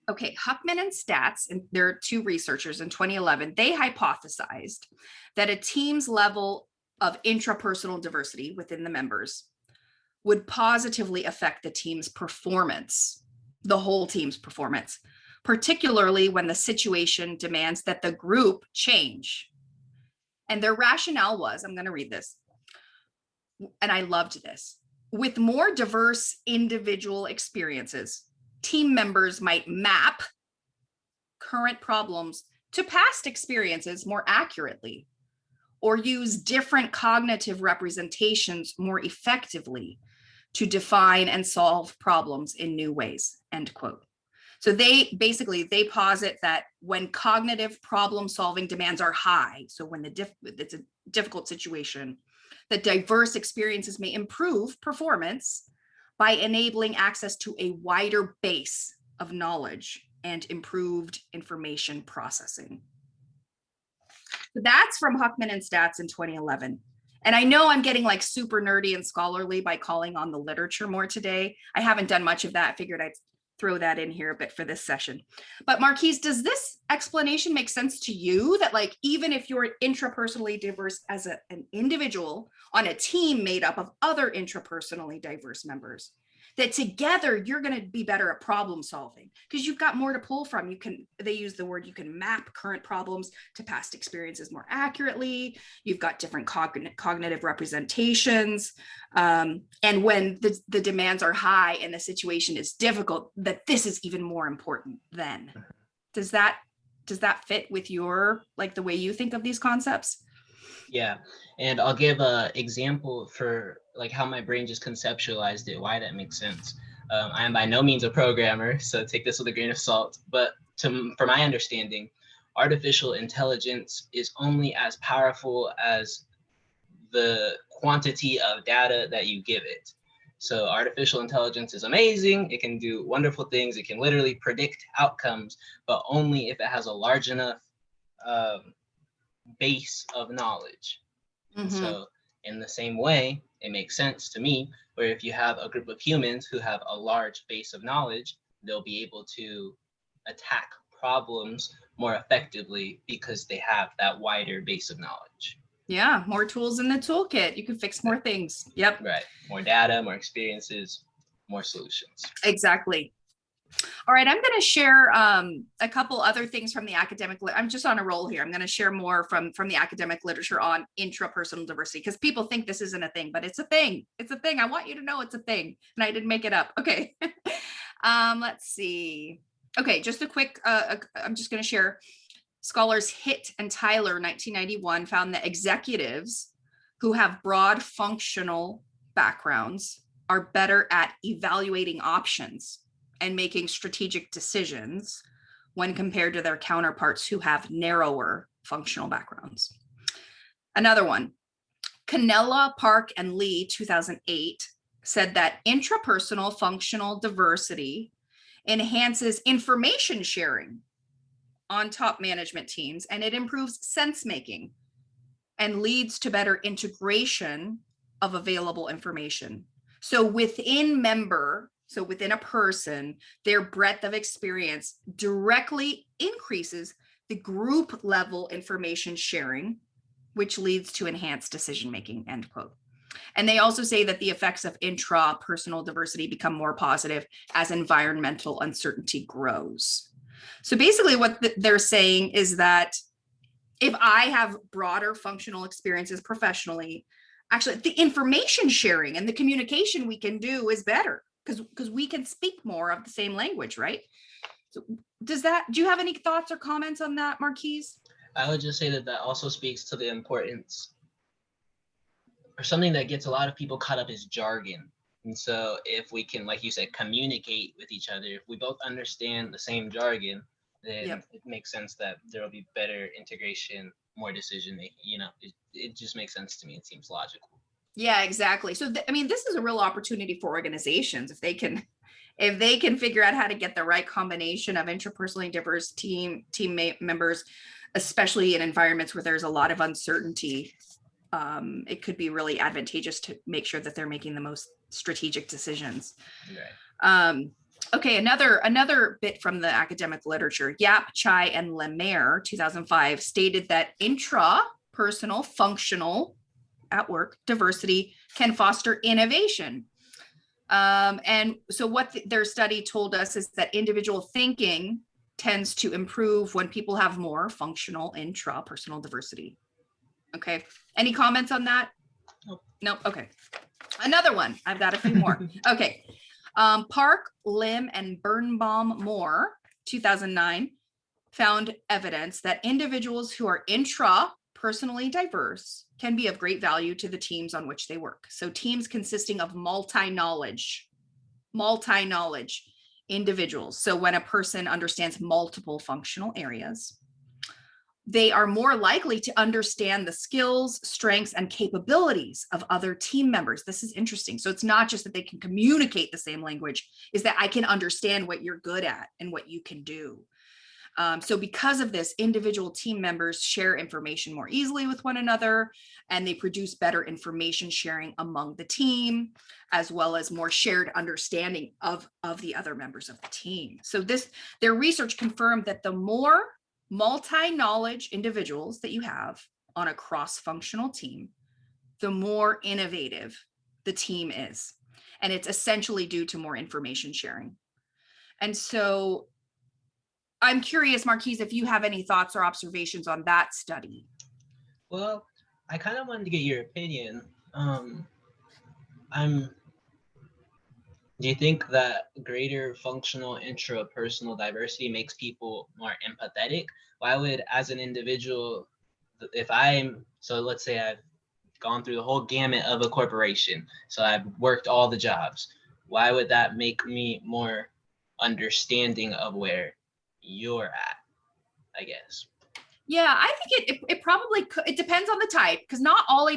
okay, Huckman and Stats, and there are two researchers in 2011, they hypothesized that a team's level of intrapersonal diversity within the members would positively affect the team's performance, the whole team's performance, particularly when the situation demands that the group change. And their rationale was, I'm going to read this, and I loved this. With more diverse individual experiences, team members might map current problems to past experiences more accurately, or use different cognitive representations more effectively to define and solve problems in new ways, end quote. So they posit that when cognitive problem solving demands are high, so when it's a difficult situation, that diverse experiences may improve performance by enabling access to a wider base of knowledge and improved information processing. So that's from Huckman and Stats in 2011. And I know I'm getting like super nerdy and scholarly by calling on the literature more today. I haven't done much of that. I figured I'd throw that in here a bit for this session. But Marquise, does this explanation make sense to you that like, even if you're intrapersonally diverse as an individual on a team made up of other intrapersonally diverse members, that together you're going to be better at problem solving because you've got more to pull from. They use the word, you can map current problems to past experiences more accurately. You've got different cognitive representations. And when the demands are high and the situation is difficult, that this is even more important then. Does that fit with your, like the way you think of these concepts? Yeah, and I'll give an example for like how my brain just conceptualized it, why that makes sense. I am by no means a programmer, so take this with a grain of salt. But for my understanding, artificial intelligence is only as powerful as the quantity of data that you give it. So artificial intelligence is amazing. It can do wonderful things. It can literally predict outcomes, but only if it has a large enough base of knowledge. Mm-hmm. So in the same way, it makes sense to me where if you have a group of humans who have a large base of knowledge, they'll be able to attack problems more effectively because they have that wider base of knowledge. Yeah, more tools in the toolkit. You can fix more things. Yep. Right. More data, more experiences, more solutions. Exactly. All right, I'm going to share a couple other things from the academic. I'm just on a roll here. I'm going to share more from the academic literature on intrapersonal diversity because people think this isn't a thing, but it's a thing. It's a thing. I want you to know it's a thing, and I didn't make it up. Okay. Let's see. Okay, just a quick. I'm just going to share. Scholars Hitt and Tyler, 1991, found that executives who have broad functional backgrounds are better at evaluating options and making strategic decisions when compared to their counterparts who have narrower functional backgrounds. Another one, Canella, Park, and Lee, 2008, said that intrapersonal functional diversity enhances information sharing on top management teams, and it improves sense making and leads to better integration of available information. So within a person, their breadth of experience directly increases the group level information sharing, which leads to enhanced decision-making, end quote. And they also say that the effects of intrapersonal diversity become more positive as environmental uncertainty grows. So basically what they're saying is that if I have broader functional experiences professionally, actually the information sharing and the communication we can do is better because we can speak more of the same language, right? So do you have any thoughts or comments on that, Marquise? I would just say that also speaks to the importance, or something that gets a lot of people caught up is jargon. And so if we can, like you said, communicate with each other, if we both understand the same jargon, then Yep. it makes sense that there will be better integration, more decision making. You know, it just makes sense to me. It seems logical. Yeah, exactly. So, I mean, this is a real opportunity for organizations if they can figure out how to get the right combination of interpersonally diverse team members, especially in environments where there's a lot of uncertainty. It could be really advantageous to make sure that they're making the most strategic decisions. Right. Okay, another bit from the academic literature. Yap, Chai, and Lemaire, 2005, stated that intrapersonal functional at work diversity can foster innovation. And so what their study told us is that individual thinking tends to improve when people have more functional intrapersonal diversity. Okay, any comments on that? Nope. Nope. Okay, another one. I've got a few more. Okay, Park, Lim, and Birnbaum Moore, 2009, found evidence that individuals who are intrapersonally diverse can be of great value to the teams on which they work. So teams consisting of multi-knowledge individuals. So when a person understands multiple functional areas, they are more likely to understand the skills, strengths, and capabilities of other team members. This is interesting. So it's not just that they can communicate the same language, is that I can understand what you're good at and what you can do. So because of this, individual team members share information more easily with one another, and they produce better information sharing among the team, as well as more shared understanding of the other members of the team. So their research confirmed that the more multi-knowledge individuals that you have on a cross-functional team, the more innovative the team is. And it's essentially due to more information sharing. And so I'm curious, Marquise, if you have any thoughts or observations on that study. Well, I kind of wanted to get your opinion. Do you think that greater functional intrapersonal diversity makes people more empathetic? Why would, as an individual, so let's say I've gone through the whole gamut of a corporation, so I've worked all the jobs. Why would that make me more understanding of where you're at, I guess? Yeah, I think it probably could. It depends on the type, because not all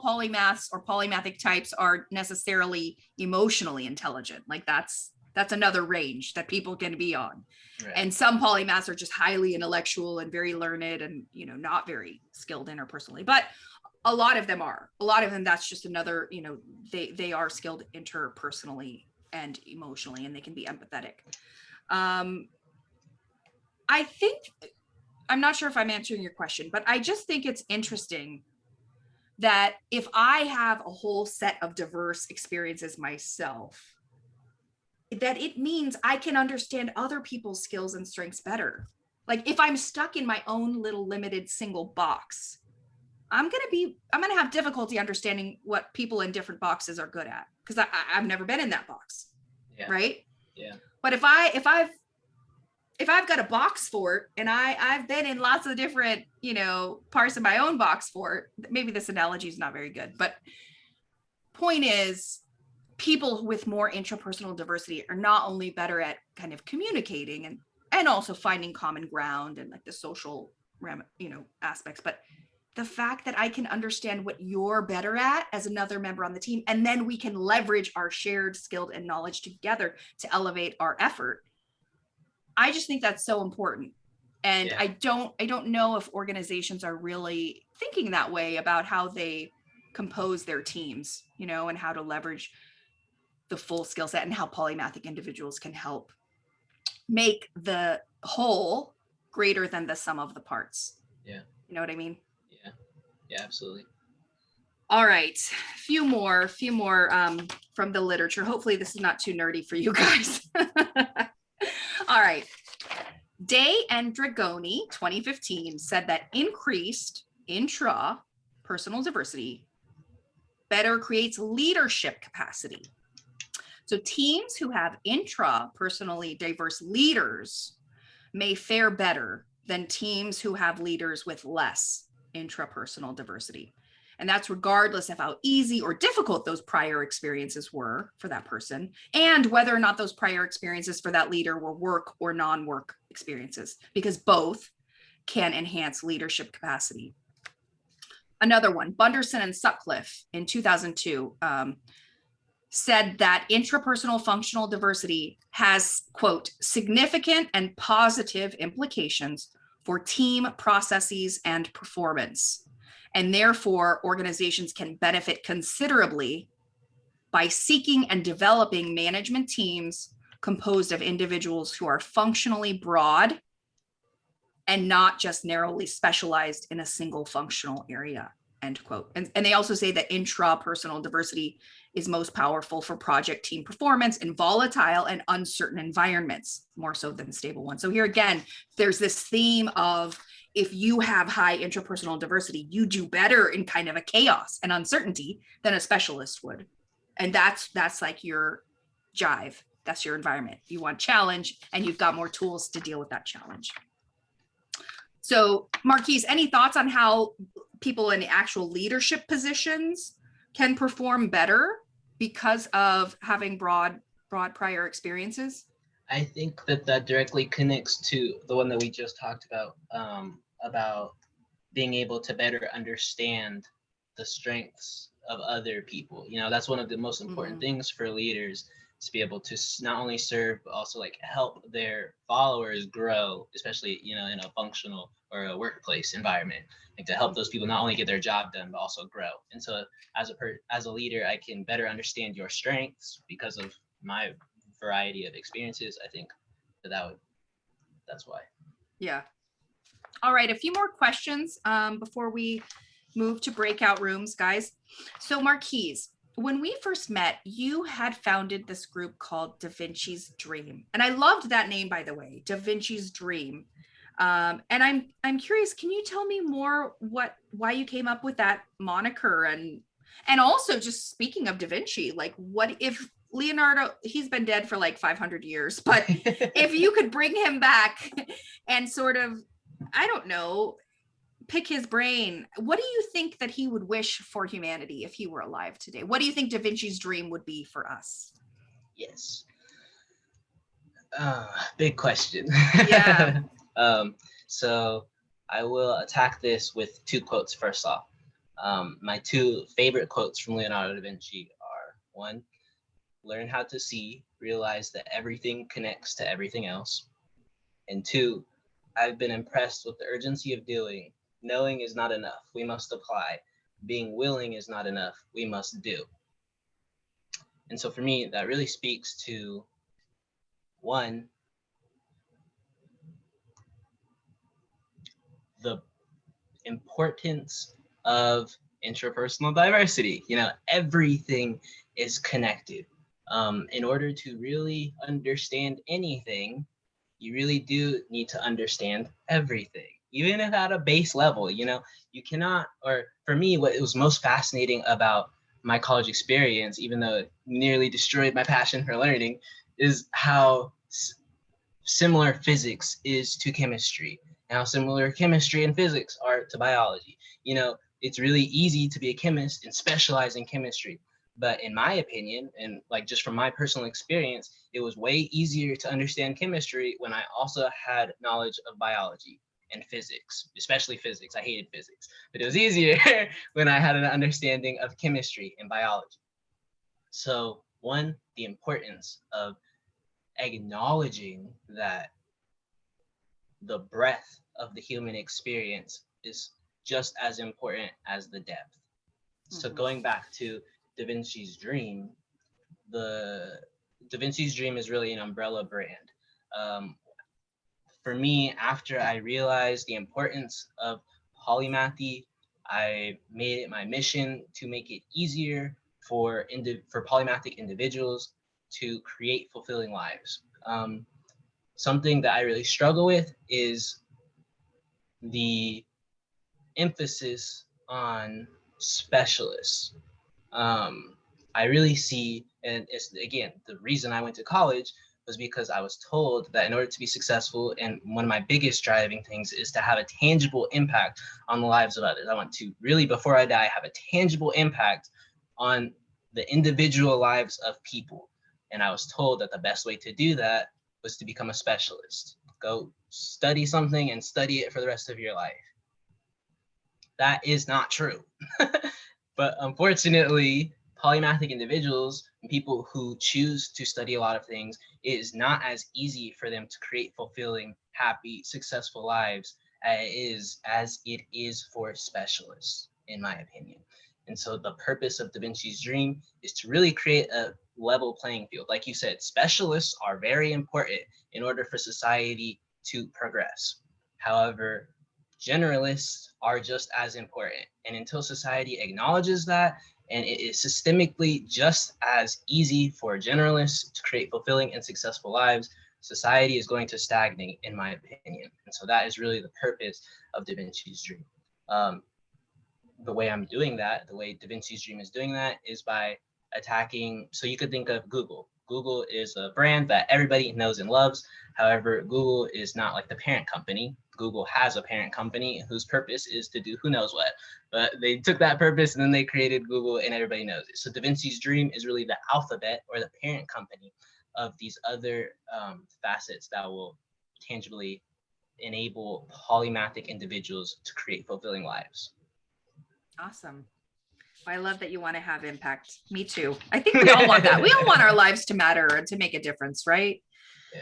polymaths or polymathic types are necessarily emotionally intelligent. Like that's another range that people can be on. Right. And some polymaths are just highly intellectual and very learned and not very skilled interpersonally. But a lot of them are. A lot of them, that's just another, they are skilled interpersonally and emotionally, and they can be empathetic. I think, I'm not sure if I'm answering your question, but I just think it's interesting that if I have a whole set of diverse experiences myself, that it means I can understand other people's skills and strengths better. Like if I'm stuck in my own little limited single box, I'm going to have difficulty understanding what people in different boxes are good at, because I've never been in that box. Yeah. Right. Yeah. But if I've got a box fort and I've been in lots of different, parts of my own box fort, maybe this analogy is not very good, but point is, people with more intrapersonal diversity are not only better at kind of communicating and also finding common ground and like the social, aspects, but the fact that I can understand what you're better at as another member on the team, and then we can leverage our shared skill and knowledge together to elevate our effort. I just think that's so important. And yeah. I don't know if organizations are really thinking that way about how they compose their teams, and how to leverage the full skill set, and how polymathic individuals can help make the whole greater than the sum of the parts. Yeah. You know what I mean? Yeah. Yeah, absolutely. All right. Few more from the literature. Hopefully this is not too nerdy for you guys. All right. Day and Dragoni, 2015, said that increased intrapersonal diversity better creates leadership capacity. So teams who have intrapersonally diverse leaders may fare better than teams who have leaders with less intrapersonal diversity. And that's regardless of how easy or difficult those prior experiences were for that person, and whether or not those prior experiences for that leader were work or non-work experiences, because both can enhance leadership capacity. Another one, Bunderson and Sutcliffe in 2002 said that intrapersonal functional diversity has, quote, significant and positive implications for team processes and performance. And therefore, organizations can benefit considerably by seeking and developing management teams composed of individuals who are functionally broad and not just narrowly specialized in a single functional area, end quote. And they also say that intrapersonal diversity is most powerful for project team performance in volatile and uncertain environments, more so than stable ones. So here again, there's this theme of, if you have high intrapersonal diversity, you do better in kind of a chaos and uncertainty than a specialist would. And that's like your jive. That's your environment. You want challenge, and you've got more tools to deal with that challenge. So Marquise, any thoughts on how people in actual leadership positions can perform better because of having broad prior experiences? I think that directly connects to the one that we just talked about being able to better understand the strengths of other people. You know, that's one of the most important things for leaders, to be able to not only serve, but also like help their followers grow, especially, you know, in a functional or a workplace environment, like to help those people not only get their job done, but also grow. And so as a leader, I can better understand your strengths because of my variety of experiences. I think that's why. Yeah. All right, a few more questions before we move to breakout rooms, guys. So Marquise, when we first met, you had founded this group called Da Vinci's Dream. And I loved that name, by the way, Da Vinci's Dream. And I'm curious, can you tell me more why you came up with that moniker? And also, just speaking of Da Vinci, like, what if Leonardo, he's been dead for like 500 years, but if you could bring him back and sort of, I don't know, pick his brain, what do you think that he would wish for humanity if he were alive today? What do you think Da Vinci's dream would be for us? Yes. Big question. Yeah. So I will attack this with two quotes first off. My two favorite quotes from Leonardo da Vinci are: one, learn how to see, realize that everything connects to everything else. And two, I've been impressed with the urgency of doing. Knowing is not enough, we must apply. Being willing is not enough, we must do. And so for me, that really speaks to, one, the importance of interpersonal diversity. You know, everything is connected. In order to really understand anything, you really do need to understand everything, even if at a base level. You know, you cannot, or for me, what was most fascinating about my college experience, even though it nearly destroyed my passion for learning, is how similar physics is to chemistry, and how similar chemistry and physics are to biology. You know, it's really easy to be a chemist and specialize in chemistry. But in my opinion, and like just from my personal experience, it was way easier to understand chemistry when I also had knowledge of biology and physics, especially physics. I hated physics, but it was easier when I had an understanding of chemistry and biology. So one, the importance of acknowledging that the breadth of the human experience is just as important as the depth. So going back to Da Vinci's Dream, the Da Vinci's Dream is really an umbrella brand. For me, after I realized the importance of polymathy, I made it my mission to make it easier for polymathic individuals to create fulfilling lives. Something that I really struggle with is the emphasis on specialists. I really see, and it's again the reason I went to college, was because I was told that in order to be successful, and one of my biggest driving things is to have a tangible impact on the lives of others. I want to really, before I die, have a tangible impact on the individual lives of people. And I was told that the best way to do that was to become a specialist. Go study something and study it for the rest of your life. That is not true. But unfortunately, polymathic individuals and people who choose to study a lot of things, it is not as easy for them to create fulfilling, happy, successful lives as it is for specialists, in my opinion. And so the purpose of Da Vinci's dream is to really create a level playing field. Like you said, specialists are very important in order for society to progress. However, generalists are just as important. And until society acknowledges that, and it is systemically just as easy for generalists to create fulfilling and successful lives, society is going to stagnate, in my opinion. And so that is really the purpose of Da Vinci's dream. The way I'm doing that, the way Da Vinci's dream is doing that, is by attacking. So you could think of Google. Google is a brand that everybody knows and loves. However, Google is not like the parent company. Google has a parent company whose purpose is to do who knows what, but they took that purpose and then they created Google and everybody knows it. So Da Vinci's dream is really the alphabet or the parent company of these other facets that will tangibly enable polymathic individuals to create fulfilling lives. Awesome. I love that you want to have impact. Me too. I think we all want that. We all want our lives to matter and to make a difference, right? Yeah.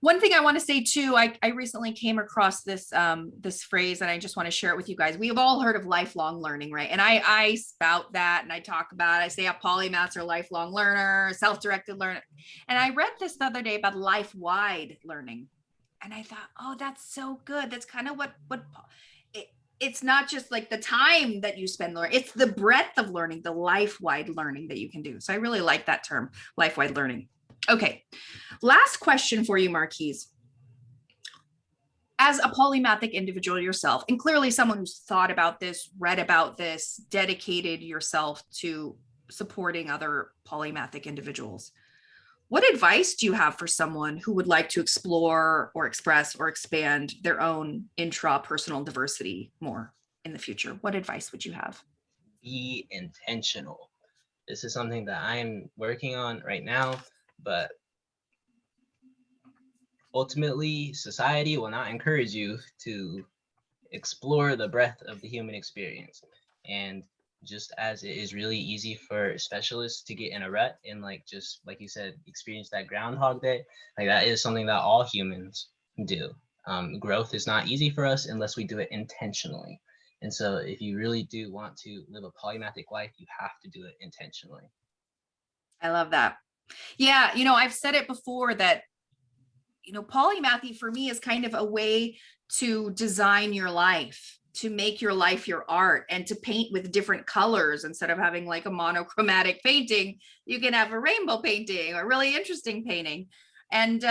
One thing I want to say too, I recently came across this this phrase, and I just want to share it with you guys. We have all heard of lifelong learning, right? And I spout that and I talk about it. I say how polymaths are lifelong learners, self-directed learner. And I read this the other day about life-wide learning. And I thought, oh, that's so good. That's kind of what it's not just like the time that you spend learning, it's the breadth of learning, the life-wide learning that you can do. So I really like that term, life-wide learning. Okay, last question for you, Marquise. As a polymathic individual yourself, and clearly someone who's thought about this, read about this, dedicated yourself to supporting other polymathic individuals, what advice do you have for someone who would like to explore or express or expand their own intrapersonal diversity more in the future? What advice would you have? Be intentional. This is something that I am working on right now, but ultimately, society will not encourage you to explore the breadth of the human experience. And just as it is really easy for specialists to get in a rut and just like you said, experience that Groundhog Day, like that is something that all humans do. Growth is not easy for us unless we do it intentionally. And so if you really do want to live a polymathic life, you have to do it intentionally. I love that. Yeah, I've said it before that, polymathy for me is kind of a way to design your life, to make your life your art, and to paint with different colors. Instead of having like a monochromatic painting, you can have a rainbow painting or really interesting painting. And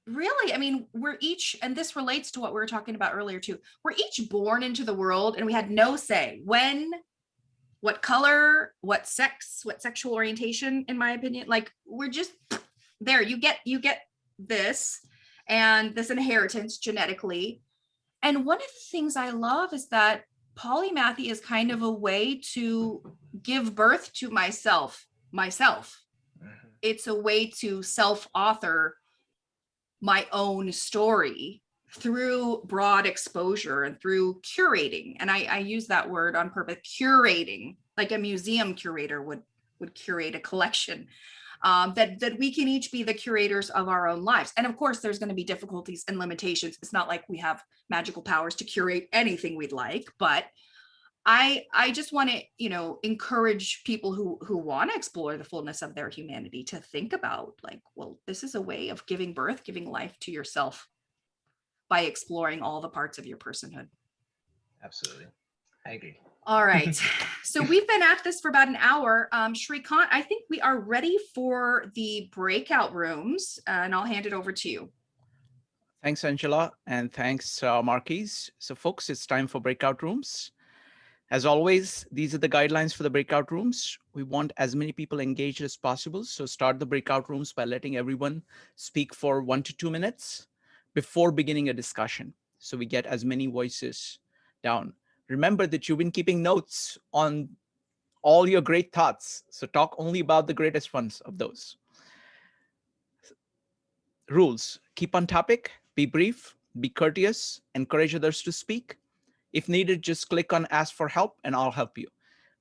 really, I mean, we're each, and this relates to what we were talking about earlier too, we're each born into the world and we had no say when, what color, what sex, what sexual orientation, in my opinion. Like, we're just there. You get this and this inheritance genetically. And one of the things I love is that polymathy is kind of a way to give birth to myself. It's a way to self-author my own story through broad exposure and through curating. And I use that word on purpose, curating, like a museum curator would curate a collection. That we can each be the curators of our own lives. And of course, there's going to be difficulties and limitations. It's not like we have magical powers to curate anything we'd like, but I just want to, encourage people who want to explore the fullness of their humanity to think about like, well, this is a way of giving birth, giving life to yourself by exploring all the parts of your personhood. Absolutely. I agree. All right. So we've been at this for about an hour. Shrikant, I think we are ready for the breakout rooms, and I'll hand it over to you. Thanks, Angela, and thanks, Marquise. So folks, it's time for breakout rooms. As always, these are the guidelines for the breakout rooms. We want as many people engaged as possible. So start the breakout rooms by letting everyone speak for 1 to 2 minutes before beginning a discussion, so we get as many voices down. Remember that you've been keeping notes on all your great thoughts. So talk only about the greatest ones of those. Rules: keep on topic, be brief, be courteous, encourage others to speak. If needed, just click on ask for help and I'll help you.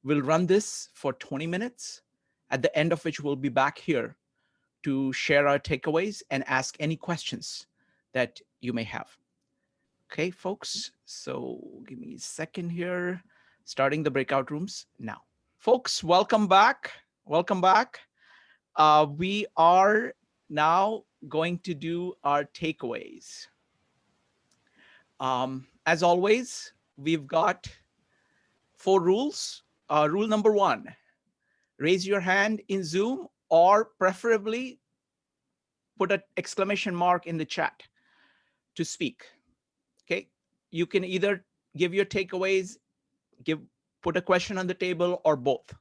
We'll run this for 20 minutes, at the end of which we'll be back here to share our takeaways and ask any questions that you may have. Okay, folks, so give me a second here. Starting the breakout rooms now. Folks, welcome back. Welcome back. We are now going to do our takeaways. As always, we've got 4 rules. Rule number 1, raise your hand in Zoom or preferably put an exclamation mark in the chat to speak. Okay, you can either give your takeaways, put a question on the table, or both.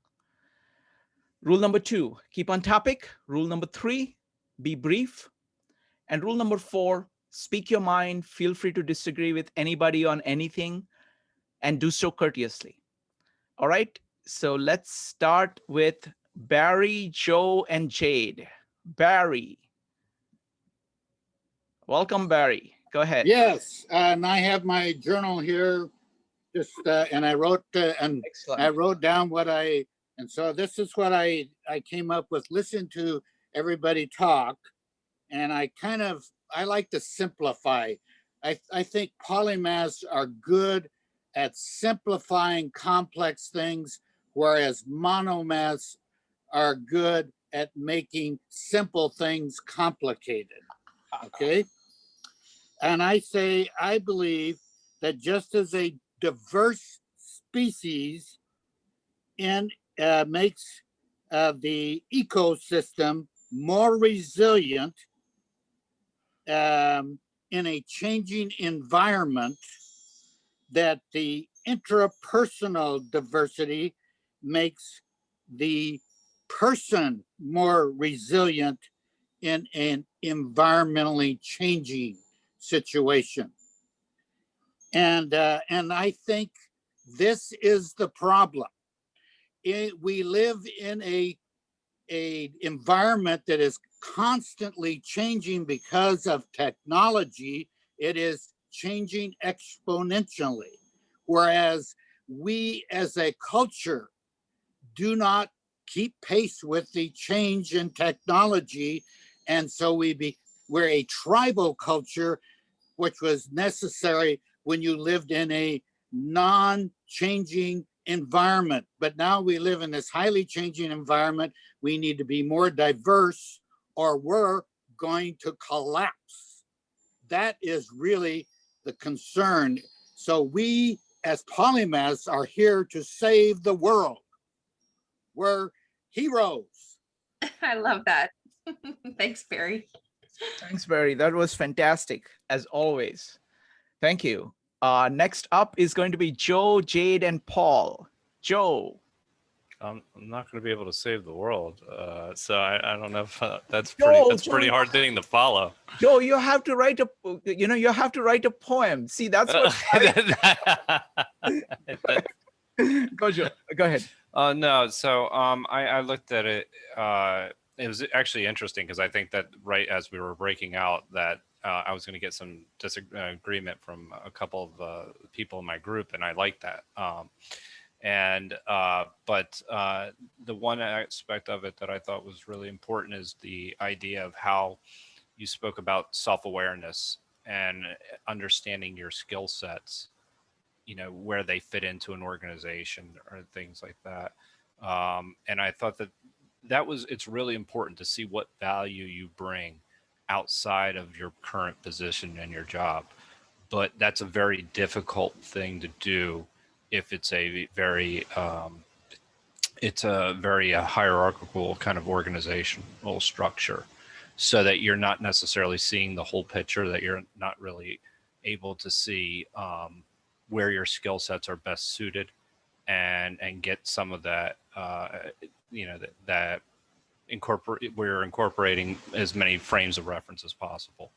Rule number 2, keep on topic. Rule number 3, be brief. And rule number 4, speak your mind. Feel free to disagree with anybody on anything and do so courteously. All right, so let's start with Barry, Joe, and Jade. Barry. Welcome, Barry. Go ahead. Yes, and I have my journal here, just and I wrote down what and so this is what I came up with. Listen to everybody talk, and I like to simplify. I think polymaths are good at simplifying complex things, whereas monomaths are good at making simple things complicated. Okay. And I believe that just as a diverse species makes the ecosystem more resilient in a changing environment, that the intrapersonal diversity makes the person more resilient in an environmentally changing situation. And I think this is the problem. We live in a environment that is constantly changing because of technology. It is changing exponentially, whereas we as a culture do not keep pace with the change in technology, and so we're a tribal culture, which was necessary when you lived in a non-changing environment. But now we live in this highly changing environment. We need to be more diverse or we're going to collapse. That is really the concern. So we as polymaths are here to save the world. We're heroes. I love that. Thanks, Barry. Thanks, Barry. That was fantastic, as always. Thank you. Next up is going to be Joe, Jade, and Paul. Joe. I'm not going to be able to save the world, so I don't know if that's Joe, pretty hard thing to follow. Joe, you have to write a poem. See, that's what. Go, Joe. Go ahead. No, so I looked at it. It was actually interesting because I think that right as we were breaking out that I was going to get some disagreement from a couple of people in my group, and I like that. But the one aspect of it that I thought was really important is the idea of how you spoke about self-awareness and understanding your skill sets, where they fit into an organization or things like that. And I thought it's really important to see what value you bring outside of your current position and your job. But that's a very difficult thing to do if it's a very hierarchical kind of organizational structure, so that you're not necessarily seeing the whole picture, that you're not really able to see where your skill sets are best suited and get some of that, that we're incorporating as many frames of reference as possible.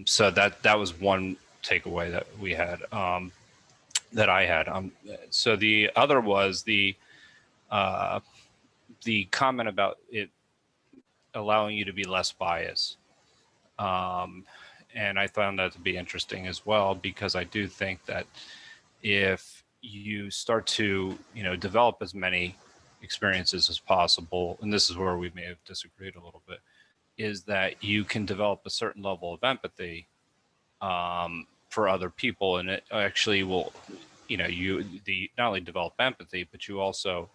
So that was one takeaway that we had, that I had. So the other was the comment about it allowing you to be less biased. And I found that to be interesting as well, because I do think that if you start to, develop as many experiences as possible, and this is where we may have disagreed a little bit, is that you can develop a certain level of empathy for other people, and it actually will, not only develop empathy, but you also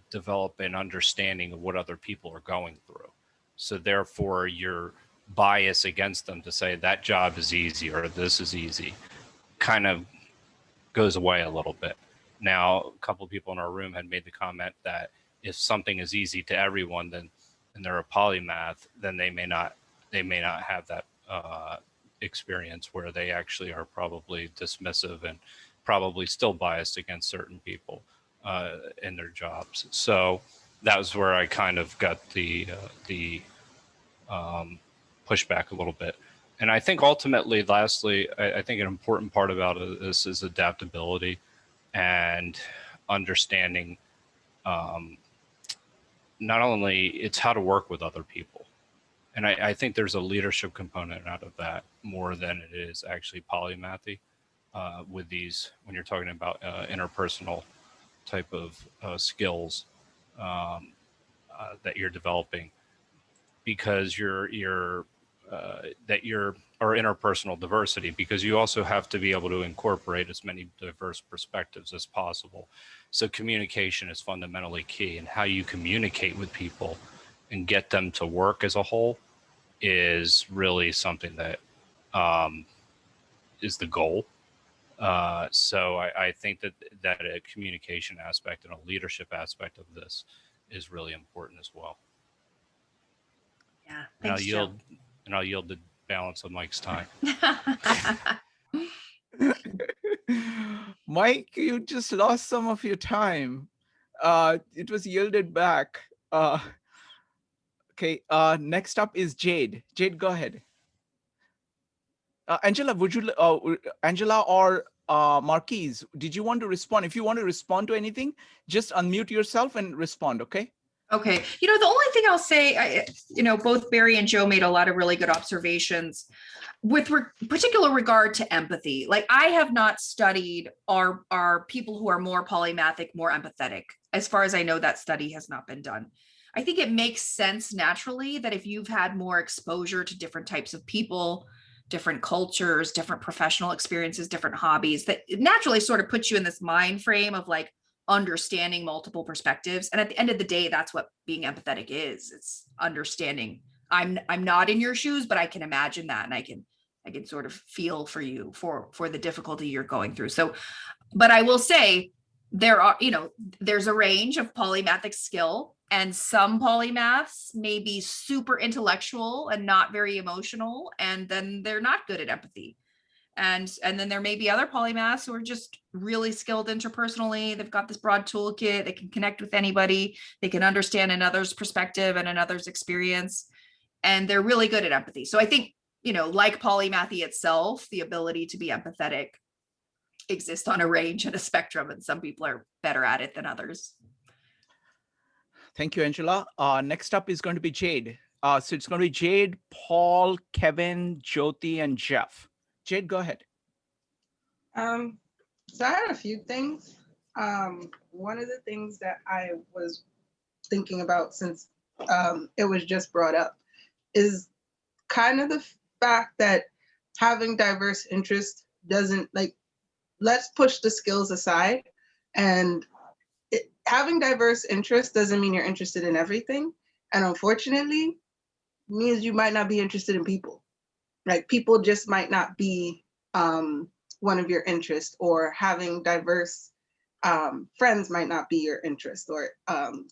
develop an understanding of what other people are going through. So therefore, your bias against them to say that job is easy or this is easy kind of goes away a little bit. Now, a couple of people in our room had made the comment that if something is easy to everyone, then and they're a polymath, then they may not have that experience where they actually are probably dismissive and probably still biased against certain people in their jobs. So that was where I kind of got the pushback a little bit. And I think ultimately, lastly, I think an important part about this is adaptability and understanding not only it's how to work with other people. And I think there's a leadership component out of that more than it is actually polymathy with these, when you're talking about interpersonal type of skills that you're developing, because you're or interpersonal diversity, because you also have to be able to incorporate as many diverse perspectives as possible. So communication is fundamentally key, and how you communicate with people and get them to work as a whole is really something that is the goal. So I think that a communication aspect and a leadership aspect of this is really important as well. Yeah, And thanks, Joe. I'll yield the balance of Mike's time. Mike, you just lost some of your time. It was yielded back. Okay, next up is Jade. Jade, go ahead. Angela, Angela or Marquise, did you want to respond? If you want to respond to anything, just unmute yourself and respond, okay? Okay. The only thing I'll say, both Barry and Joe made a lot of really good observations with particular regard to empathy. Like, I have not studied are people who are more polymathic, more empathetic. As far as I know, that study has not been done. I think it makes sense naturally that if you've had more exposure to different types of people, different cultures, different professional experiences, different hobbies, that it naturally sort of puts you in this mind frame of like understanding multiple perspectives. And at the end of the day, that's what being empathetic is. It's understanding. I'm not in your shoes, but I can imagine that, and I can sort of feel for you for the difficulty you're going through. So, but I will say there's a range of polymathic skill, and some polymaths may be super intellectual and not very emotional, and then they're not good at empathy. And then there may be other polymaths who are just really skilled interpersonally. They've got this broad toolkit. They can connect with anybody. They can understand another's perspective and another's experience, and they're really good at empathy. So I think, like polymathy itself, the ability to be empathetic exists on a range and a spectrum, and some people are better at it than others. Thank you, Angela. Next up is going to be Jade. So it's going to be Jade, Paul, Kevin, Jyoti, and Jeff. Jade, go ahead. So I had a few things. One of the things that I was thinking about since it was just brought up is kind of the fact that having diverse interests doesn't, like, let's push the skills aside, and having diverse interests doesn't mean you're interested in everything. And unfortunately, means you might not be interested in people. Like, people just might not be one of your interests, or having diverse friends might not be your interest, or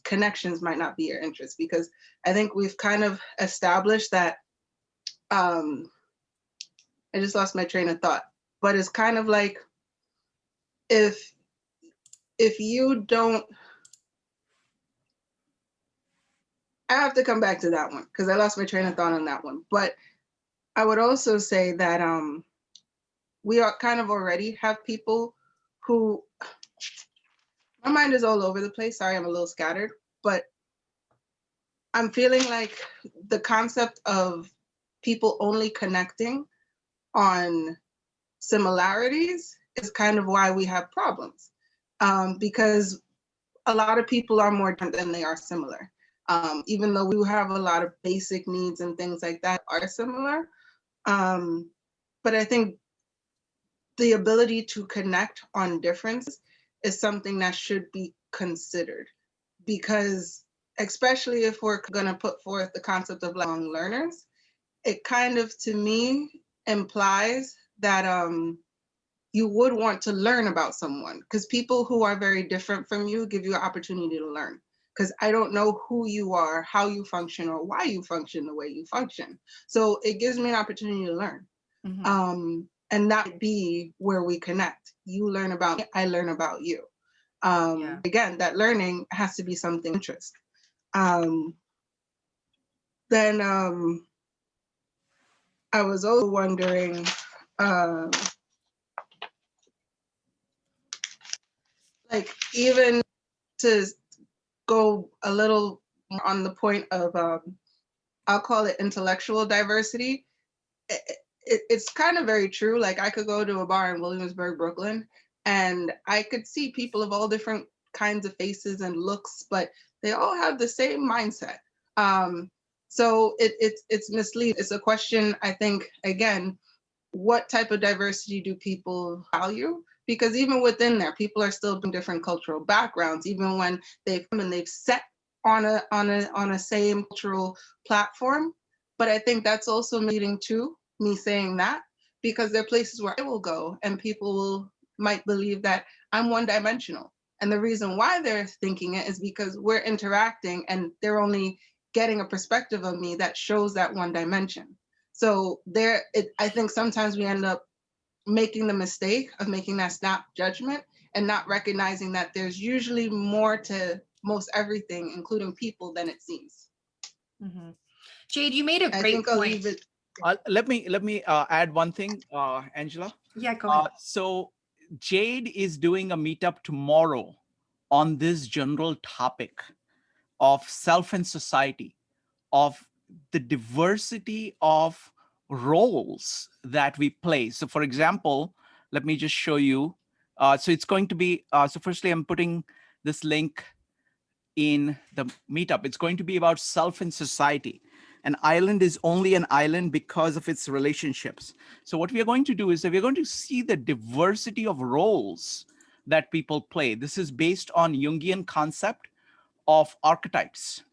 connections might not be your interest, because I think we've kind of established that, I just lost my train of thought, but it's kind of like, if if you don't, I have to come back to that one because I lost my train of thought on that one. But I would also say that we are kind of already have people who, my mind is all over the place. Sorry, I'm a little scattered, but I'm feeling like the concept of people only connecting on similarities is kind of why we have problems, because a lot of people are more different than they are similar. Even though we have a lot of basic needs and things like that are similar. But I think the ability to connect on differences is something that should be considered, because especially if we're going to put forth the concept of lifelong learners, it kind of, to me, implies that you would want to learn about someone, because people who are very different from you give you an opportunity to learn. Because I don't know who you are, how you function, or why you function the way you function. So it gives me an opportunity to learn. And that would be where we connect. You learn about me, I learn about you. Again, that learning has to be something interest. Then I was also wondering, like, even to go a little more on the point of, I'll call it intellectual diversity. It's kind of very true. Like, I could go to a bar in Williamsburg, Brooklyn, and I could see people of all different kinds of faces and looks, but they all have the same mindset. So it's misleading. It's a question, I think, again, what type of diversity do people value? Because even within there, people are still from different cultural backgrounds, even when they've come and they've set on a same cultural platform. But I think that's also leading to me saying that, because there are places where I will go and people might believe that I'm one-dimensional. And the reason why they're thinking it is because we're interacting and they're only getting a perspective of me that shows that one dimension. So I think sometimes we end up making the mistake of making that snap judgment and not recognizing that there's usually more to most everything, including people, than it seems. Jade, you made a great point. Let me add one thing, Angela. Yeah, go ahead. So Jade is doing a meetup tomorrow on this general topic of self and society, of the diversity of roles that we play. So for example, let me just show you. So it's going to be, so firstly, I'm putting this link in the meetup. It's going to be about self and society. An island is only an island because of its relationships. So what we are going to do is that we're going to see the diversity of roles that people play. This is based on Jungian concept of archetypes.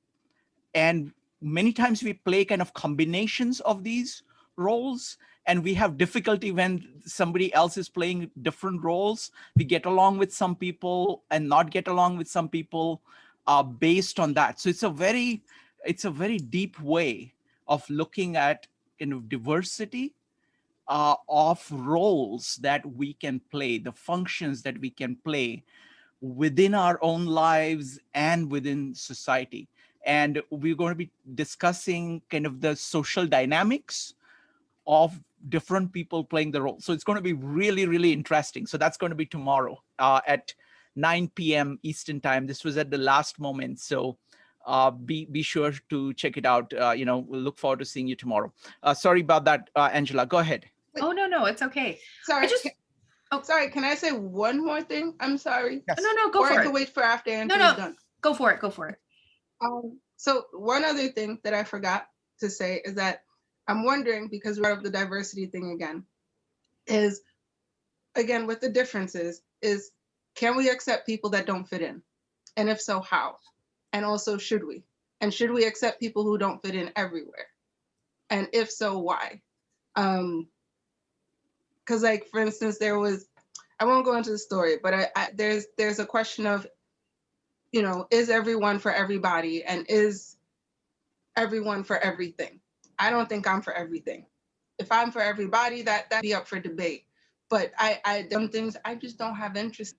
And many times we play kind of combinations of these roles, and we have difficulty when somebody else is playing different roles. We get along with some people and not get along with some people based on that. So it's a very deep way of looking at diversity of roles that we can play, the functions that we can play within our own lives and within society. And we're going to be discussing kind of the social dynamics of different people playing the role. So it's going to be really, really interesting. So that's going to be tomorrow at 9 p.m. Eastern time. This was at the last moment. So be sure to check it out. We'll look forward to seeing you tomorrow. Sorry about that, Angela. Go ahead. Oh, no, it's okay. Sorry. Sorry, can I say one more thing? I'm sorry. Yes. No, go for it. Or I can wait for after Anthony's done. Go for it. So one other thing that I forgot to say is that I'm wondering, because we're of the diversity thing again, is, again, with the differences, is can we accept people that don't fit in? And if so, how? And also, should we? And should we accept people who don't fit in everywhere? And if so, why? Because, like, for instance, I won't go into the story, but there's a question of, is everyone for everybody, and is everyone for everything? I don't think I'm for everything. If I'm for everybody, that'd be up for debate. But some things I just don't have interest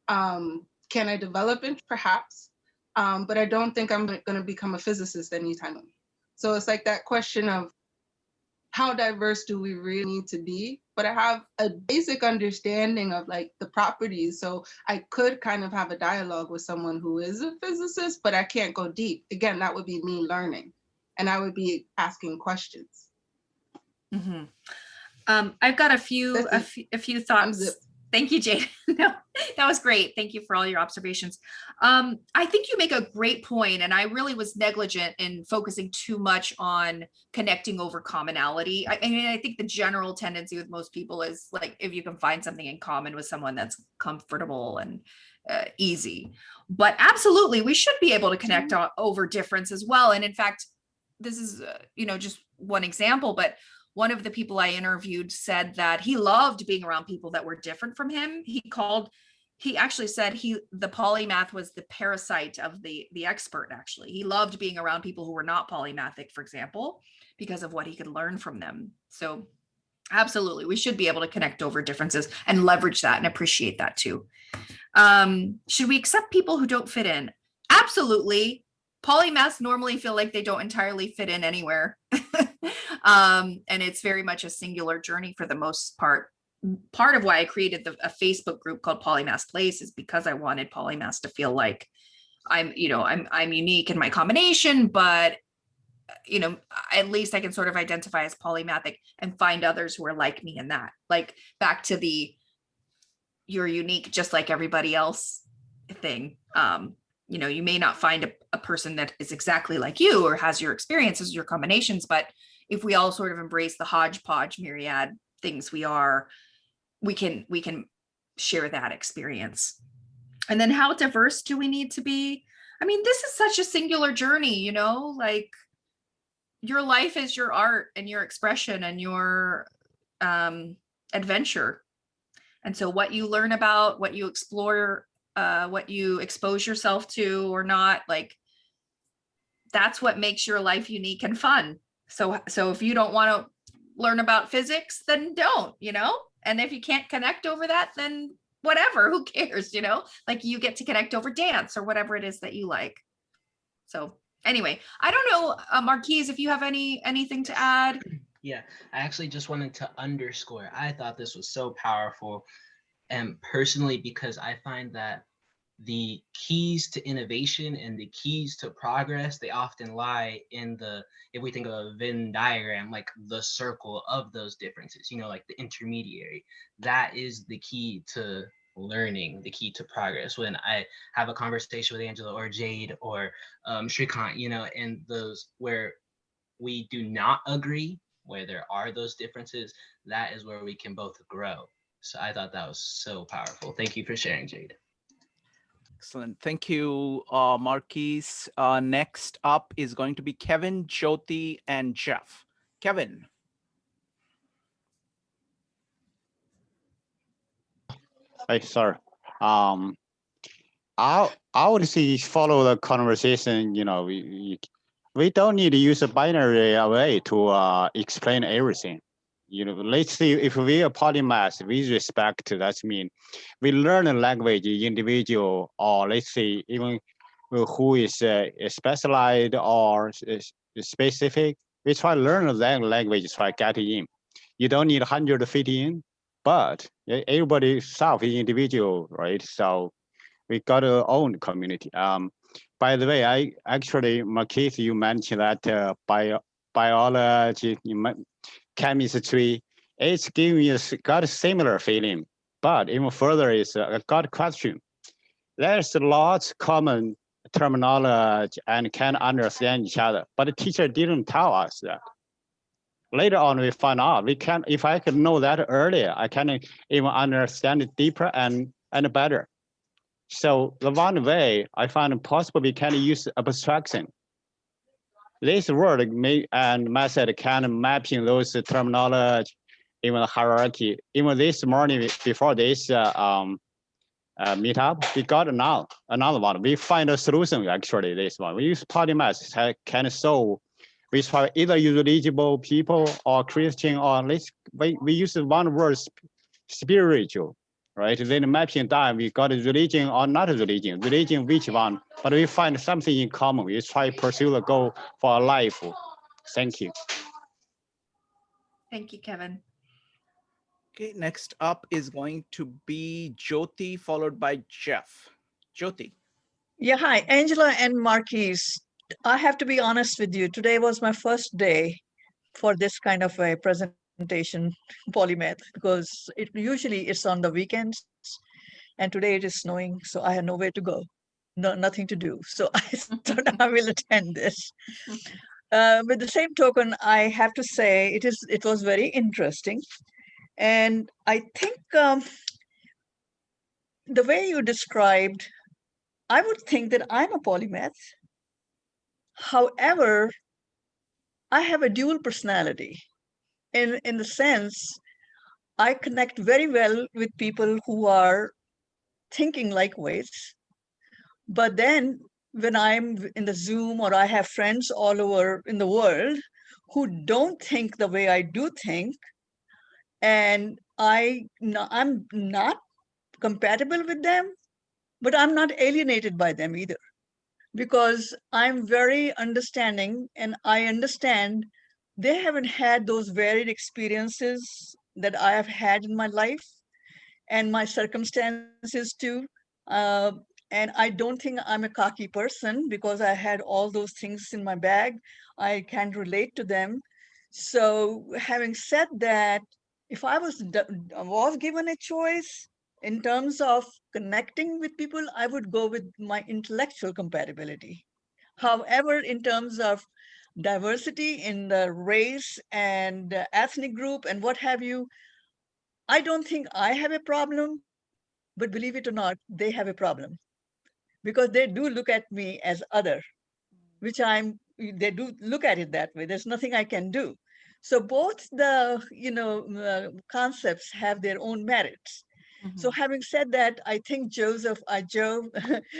in. Can I develop it? Perhaps. But I don't think I'm going to become a physicist anytime soon. So it's like that question of how diverse do we really need to be? But I have a basic understanding of like the properties. So I could kind of have a dialogue with someone who is a physicist, but I can't go deep. Again, that would be me learning, and I would be asking questions. Mm-hmm. I've got a few thoughts. Thank you, Jade. No, that was great. Thank you for all your observations. I think you make a great point, and I really was negligent in focusing too much on connecting over commonality. I mean, I think the general tendency with most people is like, if you can find something in common with someone that's comfortable and easy. But absolutely, we should be able to connect over difference as well. And in fact, this is, just one example, but one of the people I interviewed said that he loved being around people that were different from him. He actually said the polymath was the parasite of the expert. Actually, he loved being around people who were not polymathic, for example, because of what he could learn from them. So absolutely, we should be able to connect over differences and leverage that and appreciate that too. Should we accept people who don't fit in? Absolutely. Polymaths normally feel like they don't entirely fit in anywhere. And it's very much a singular journey for the most part. Part of why I created a Facebook group called Polymaths Place is because I wanted polymaths to feel like I'm unique in my combination, but at least I can sort of identify as polymathic and find others who are like me in that. Like back to you're unique just like everybody else thing. You may not find a person that is exactly like you or has your experiences, your combinations, but if we all sort of embrace the hodgepodge myriad things we are, we can share that experience. And then how diverse do we need to be? I mean, this is such a singular journey, like your life is your art and your expression and your adventure. And so what you learn about, what you explore, what you expose yourself to or not, like that's what makes your life unique and fun. So if you don't want to learn about physics, then don't, and if you can't connect over that, then whatever, who cares, like you get to connect over dance or whatever it is that you like. So anyway, I don't know, Marquise, if you have anything to add. Yeah, I actually just wanted to underscore, I thought this was so powerful, and personally, because I find that the keys to innovation and the keys to progress, they often lie in if we think of a Venn diagram, like the circle of those differences, like the intermediary. That is the key to learning, the key to progress. When I have a conversation with Angela or Jade or Shrikant, and those where we do not agree, where there are those differences, that is where we can both grow. So I thought that was so powerful. Thank you for sharing, Jade. Excellent. Thank you, Marquise. Next up is going to be Kevin, Jyoti, and Jeff. Kevin. Hey, sorry. I would say follow the conversation. We don't need to use a binary way to explain everything. Let's see, if we are polymath, we respect, that means we learn a language individual, or let's say even who is specialized or specific. We try to learn that language, try get in. You don't need 100 fit in, but everybody self is individual, right? So we got our own community. By the way, Marquise, you mentioned that biology, chemistry, it's giving me got a similar feeling. But even further is a God question. There's lots common terminology and can understand each other, but the teacher didn't tell us that. Later on, we find out if I could know that earlier, I can even understand it deeper and better. So the one way I find possible, we can use abstraction. This word and method can mapping those terminology, even the hierarchy. Even this morning before this meetup, we got another one. We find a solution actually. This one we use Polymath can solve. We try either use eligible people or Christian, or we use one word spiritual. right? Then mapping down, we got a religion or not a religion which one, but we find something in common. We try to pursue the goal for our life. Thank you. Thank you, Kevin. Okay, next up is going to be Jyoti, followed by Jeff. Jyoti. Yeah, hi, Angela and Marquise. I have to be honest with you. Today was my first day for this kind of a presentation, Polymath, because usually it's on the weekends, and today it is snowing, so I had nowhere to go, nothing to do. So I thought I will attend this. With the same token, I have to say it was very interesting, and I think the way you described, I would think that I'm a polymath. However, I have a dual personality in the sense I connect very well with people who are thinking likewise. But then when I'm in the Zoom or I have friends all over in the world who don't think the way I do think, and I'm not compatible with them, but I'm not alienated by them either, because I'm very understanding and I understand they haven't had those varied experiences that I have had in my life and my circumstances too. Uh, and I don't think I'm a cocky person because I had all those things in my bag. I can relate to them. So having said that, if I was given a choice in terms of connecting with people, I would go with my intellectual compatibility. However, in terms of diversity in the race and ethnic group and what have you, I don't think I have a problem, but believe it or not, they have a problem because they do look at me as other, which they do look at it that way. There's nothing I can do. So both the, concepts have their own merits. So having said that, I think Joe,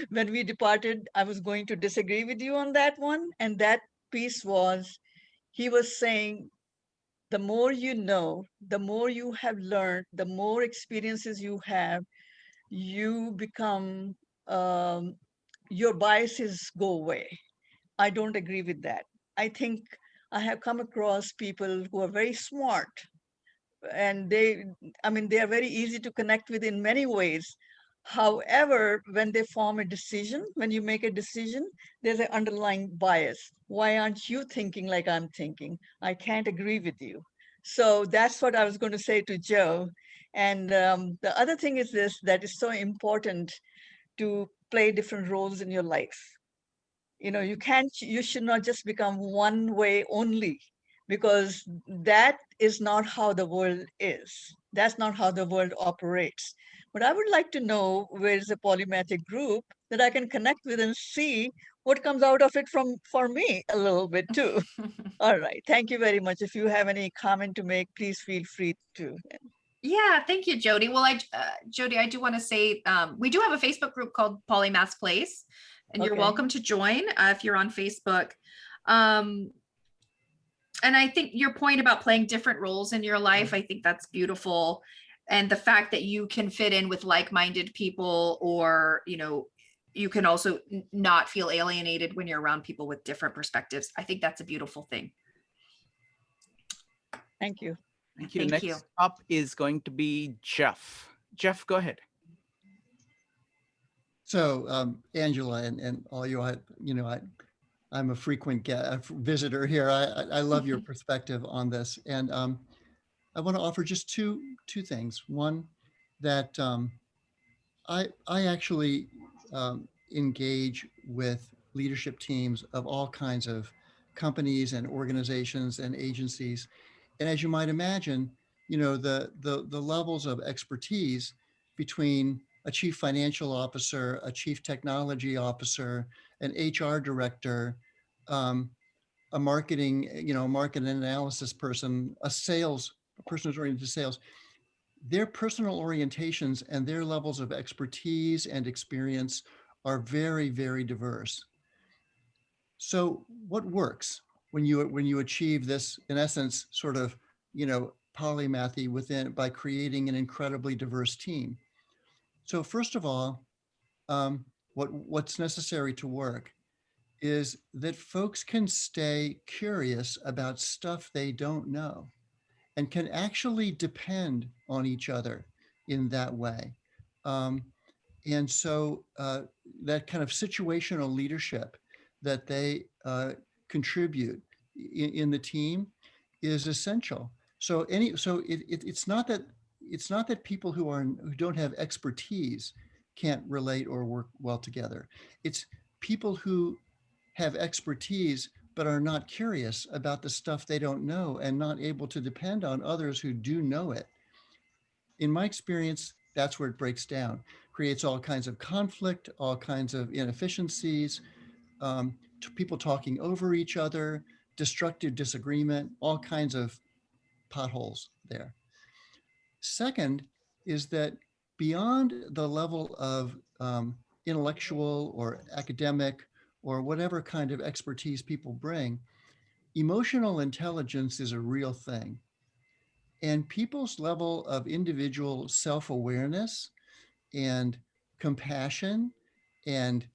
when we departed, I was going to disagree with you on that one. And that piece was, he was saying, the more you know, the more you have learned, the more experiences you have, you become, your biases go away. I don't agree with that. I think I have come across people who are very smart, and they are very easy to connect with in many ways. However, when they form a decision, when you make a decision, there's an underlying bias. Why aren't you thinking like I'm thinking? I can't agree with you. So that's what I was going to say to Joe. And the other thing is this, that is so important to play different roles in your life. You should not just become one way only, because that is not how the world is. That's not how the world operates. But I would like to know where is a polymathic group that I can connect with and see what comes out of it for me a little bit too. All right. Thank you very much. If you have any comment to make, please feel free to. Yeah, thank you, Jody. Well, Jody, I do want to say we do have a Facebook group called Polymaths Place, and you're Okay. welcome to join if you're on Facebook. And I think your point about playing different roles in your life, I think that's beautiful. And the fact that you can fit in with like-minded people, or, you can also not feel alienated when you're around people with different perspectives. I think that's a beautiful thing. Thank you. Thank you. Thank Next you. up is going to be Jeff. Jeff, go ahead. So Angela and all you, I'm a frequent visitor here. I love your perspective on this, and I want to offer just two things. One, that I actually engage with leadership teams of all kinds of companies and organizations and agencies, and as you might imagine, the levels of expertise between a chief financial officer, a chief technology officer, an HR director, a marketing, market analysis person, a person who's oriented to sales, their personal orientations and their levels of expertise and experience are very, very diverse. So what works when you achieve this, in essence, sort of, polymathy by creating an incredibly diverse team? So first of all, what's necessary to work is that folks can stay curious about stuff they don't know and can actually depend on each other in that way. And so that kind of situational leadership that they contribute in the team is essential. So it's not that people who don't have expertise can't relate or work well together. It's people who have expertise but are not curious about the stuff they don't know and not able to depend on others who do know it. In my experience, that's where it breaks down, creates all kinds of conflict, all kinds of inefficiencies, people talking over each other, destructive disagreement, all kinds of potholes there. Second is that beyond the level of intellectual or academic or whatever kind of expertise people bring, emotional intelligence is a real thing. And people's level of individual self-awareness and compassion and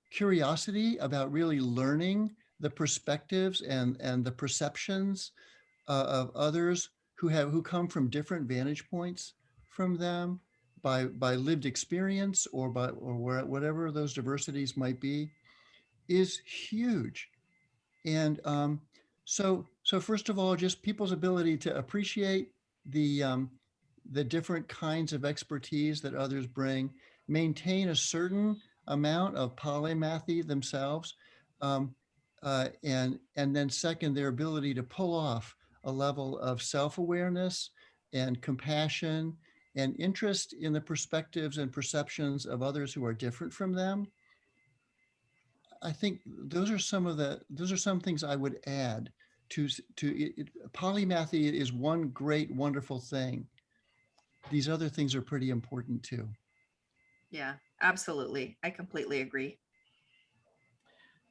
curiosity about really learning the perspectives and the perceptions of others who come from different vantage points from them by lived experience or whatever those diversities might be is huge. And so first of all, just people's ability to appreciate the different kinds of expertise that others bring, maintain a certain amount of polymathy themselves, and then second, their ability to pull off a level of self-awareness and compassion and interest in the perspectives and perceptions of others who are different from them. I think those are some things I would add to it. Polymathy is one great, wonderful thing. These other things are pretty important too. Yeah, absolutely. I completely agree.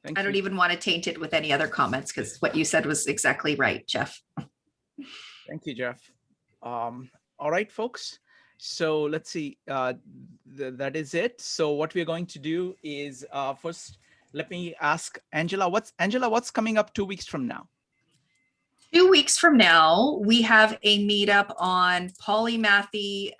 Thank I don't you. even want to taint it with any other comments because what you said was exactly right, Jeff. Thank you, Jeff. All right, folks. So let's see. That is it. So what we're going to do is first, let me ask Angela. What's coming up 2 weeks from now? 2 weeks from now, we have a meetup on polymathy,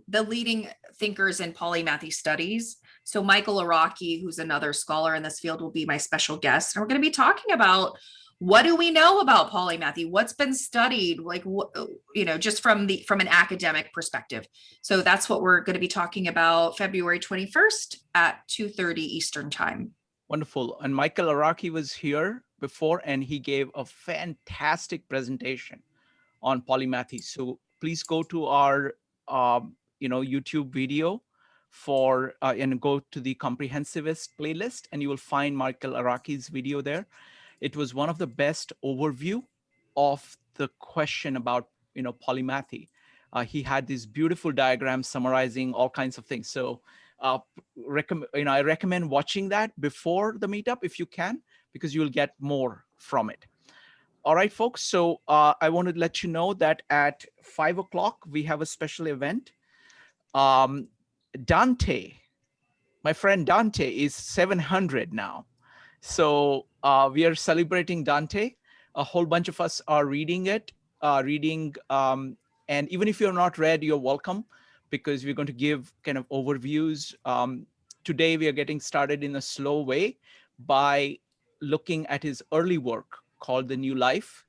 the leading thinkers in polymathy studies. So Michael Araki, who's another scholar in this field, will be my special guest. And we're going to be talking about what do we know about polymathy? What's been studied, like, just from an academic perspective. So that's what we're going to be talking about February 21st at 2:30 Eastern time. Wonderful. And Michael Araki was here before, and he gave a fantastic presentation on polymathy. So please go to our YouTube video and go to the Comprehensivist playlist, and you will find Michael Araki's video there. It was one of the best overview of the question about polymathy. He had these beautiful diagrams summarizing all kinds of things. So I recommend watching that before the meetup if you can, because you'll get more from it. All right, folks. So I want to let you know that at 5 o'clock, we have a special event. Dante, my friend Dante, is 700 now. So we are celebrating Dante. A whole bunch of us are reading it, and even if you're not read, you're welcome, because we're going to give kind of overviews. Today, we are getting started in a slow way by looking at his early work called The New Life.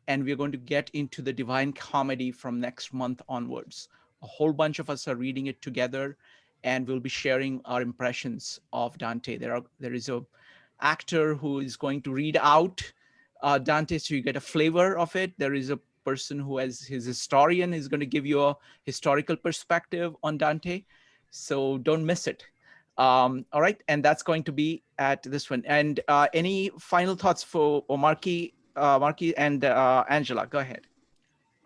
And we're going to get into the Divine Comedy from next month onwards. A whole bunch of us are reading it together, and we'll be sharing our impressions of Dante. There is a actor who is going to read out Dante, so you get a flavor of it. There is a person who, as his historian, is going to give you a historical perspective on Dante. So don't miss it. All right, and that's going to be at this one. And any final thoughts for Marquis and Angela? Go ahead.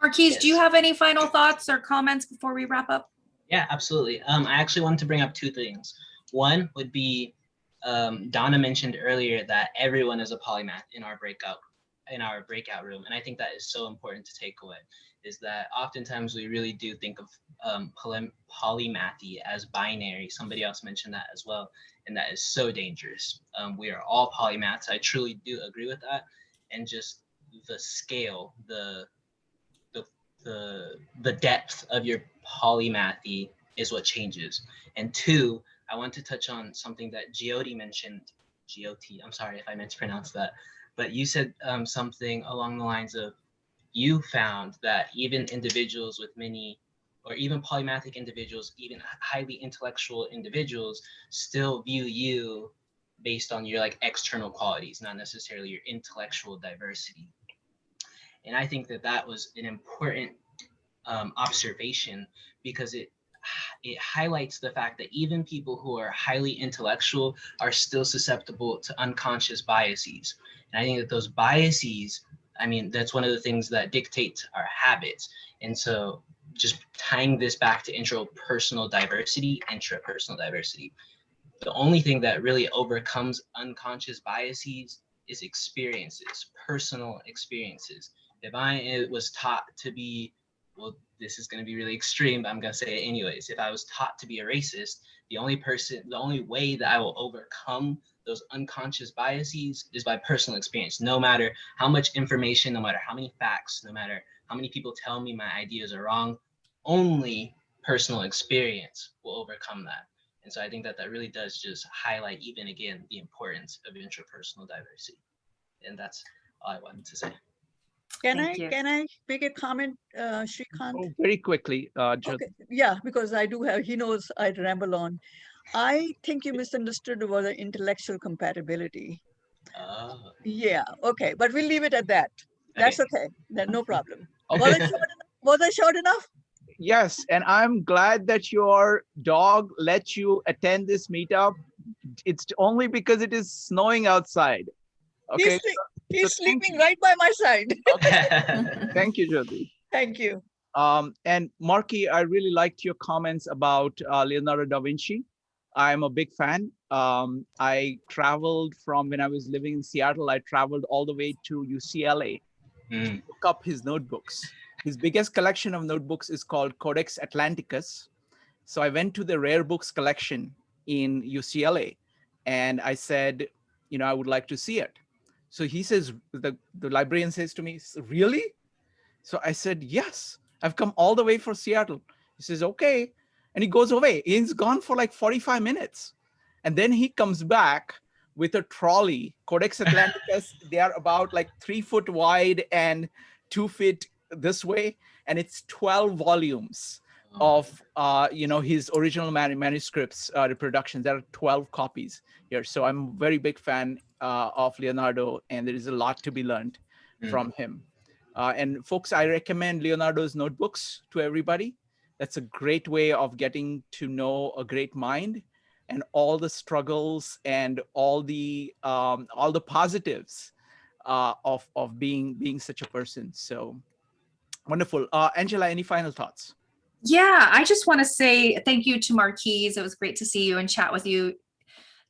Marquise, Yes. do you have any final thoughts or comments before we wrap up? Yeah, absolutely. I actually wanted to bring up two things. One would be Donna mentioned earlier that everyone is a polymath in our breakout. in our breakout room. And I think that is so important to take away, is that oftentimes we really do think of polymathy as binary. Somebody else mentioned that as well, and that is so dangerous. We are all polymaths. I truly do agree with that. And just the scale, the depth of your polymathy is what changes. And two, I want to touch on something that Jyoti mentioned. Jyoti, I'm sorry if I mispronounced that, but you said something along the lines of, you found that even individuals with many, or even polymathic individuals, even highly intellectual individuals, still view you based on your like external qualities, not necessarily your intellectual diversity. And I think that that was an important observation, because it highlights the fact that even people who are highly intellectual are still susceptible to unconscious biases. And I think that those biases, I mean, that's one of the things that dictate our habits. And so just tying this back to intrapersonal diversity, the only thing that really overcomes unconscious biases is experiences, personal experiences. If I was taught to be, well, this is going to be really extreme, but I'm going to say it anyways. If I was taught to be a racist, the only way that I will overcome those unconscious biases is by personal experience. No matter how much information, no matter how many facts, no matter how many people tell me my ideas are wrong, only personal experience will overcome that. And so I think that that really does just highlight, even again, the importance of intrapersonal diversity. And that's all I wanted to say. Can I make a comment, Shrikant? Oh, very quickly, Okay. Yeah, because I do have, he knows I ramble on. I think you misunderstood about the intellectual compatibility. Oh. Yeah, okay, but we'll leave it at that. That's okay, then no problem. Okay. Was I short enough? Yes, and I'm glad that your dog let you attend this meetup. It's only because it is snowing outside. Okay. He's sleeping right by my side. Okay. Thank you, Jyoti. Thank you. And Marky, I really liked your comments about Leonardo da Vinci. I'm a big fan. I traveled from, when I was living in Seattle, I traveled all the way to UCLA to look up his notebooks. His biggest collection of notebooks is called Codex Atlanticus. So I went to the rare books collection in UCLA and I said, you know, I would like to see it. So he says, the librarian says to me, really? So I said, yes, I've come all the way from Seattle. He says, okay. And he goes away. He's gone for like 45 minutes. And then he comes back with a trolley, Codex Atlanticus. They are about like 3 foot wide and 2 feet this way. And it's 12 volumes of his original manuscripts reproductions. There are 12 copies here. So I'm a very big fan of Leonardo, and there is a lot to be learned from him. And folks, I recommend Leonardo's notebooks to everybody. That's a great way of getting to know a great mind and all the struggles and all the positives of being such a person. So wonderful. Angela, any final thoughts? Yeah, I just want to say thank you to Marquise. It was great to see you and chat with you.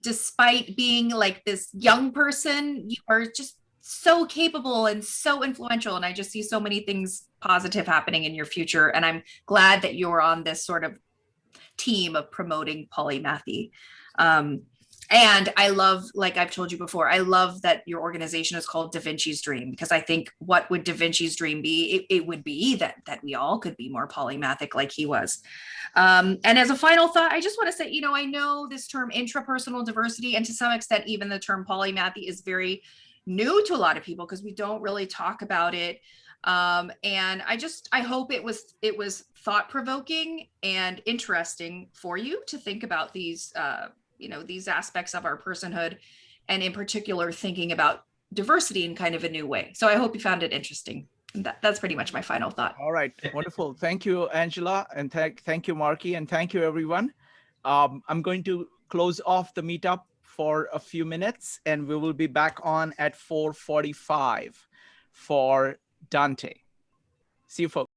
Despite being like this young person, you are just so capable and so influential. And I just see so many things positive happening in your future. And I'm glad that you're on this sort of team of promoting polymathy. And I love, like I've told you before, I love that your organization is called Da Vinci's Dream, because I think what would Da Vinci's dream be? It would be that we all could be more polymathic like he was. And as a final thought, I just want to say, you know, I know this term intrapersonal diversity, and to some extent, even the term polymathy is very new to a lot of people because we don't really talk about it. And I hope it was thought-provoking and interesting for you to think about these these aspects of our personhood, and in particular thinking about diversity in kind of a new way. So I hope you found it interesting. And that's pretty much my final thought. All right, wonderful. Thank you, Angela, and thank you, Marky, and thank you, everyone. I'm going to close off the meetup for a few minutes, and we will be back on at 4:45 for Dante. See you, folks.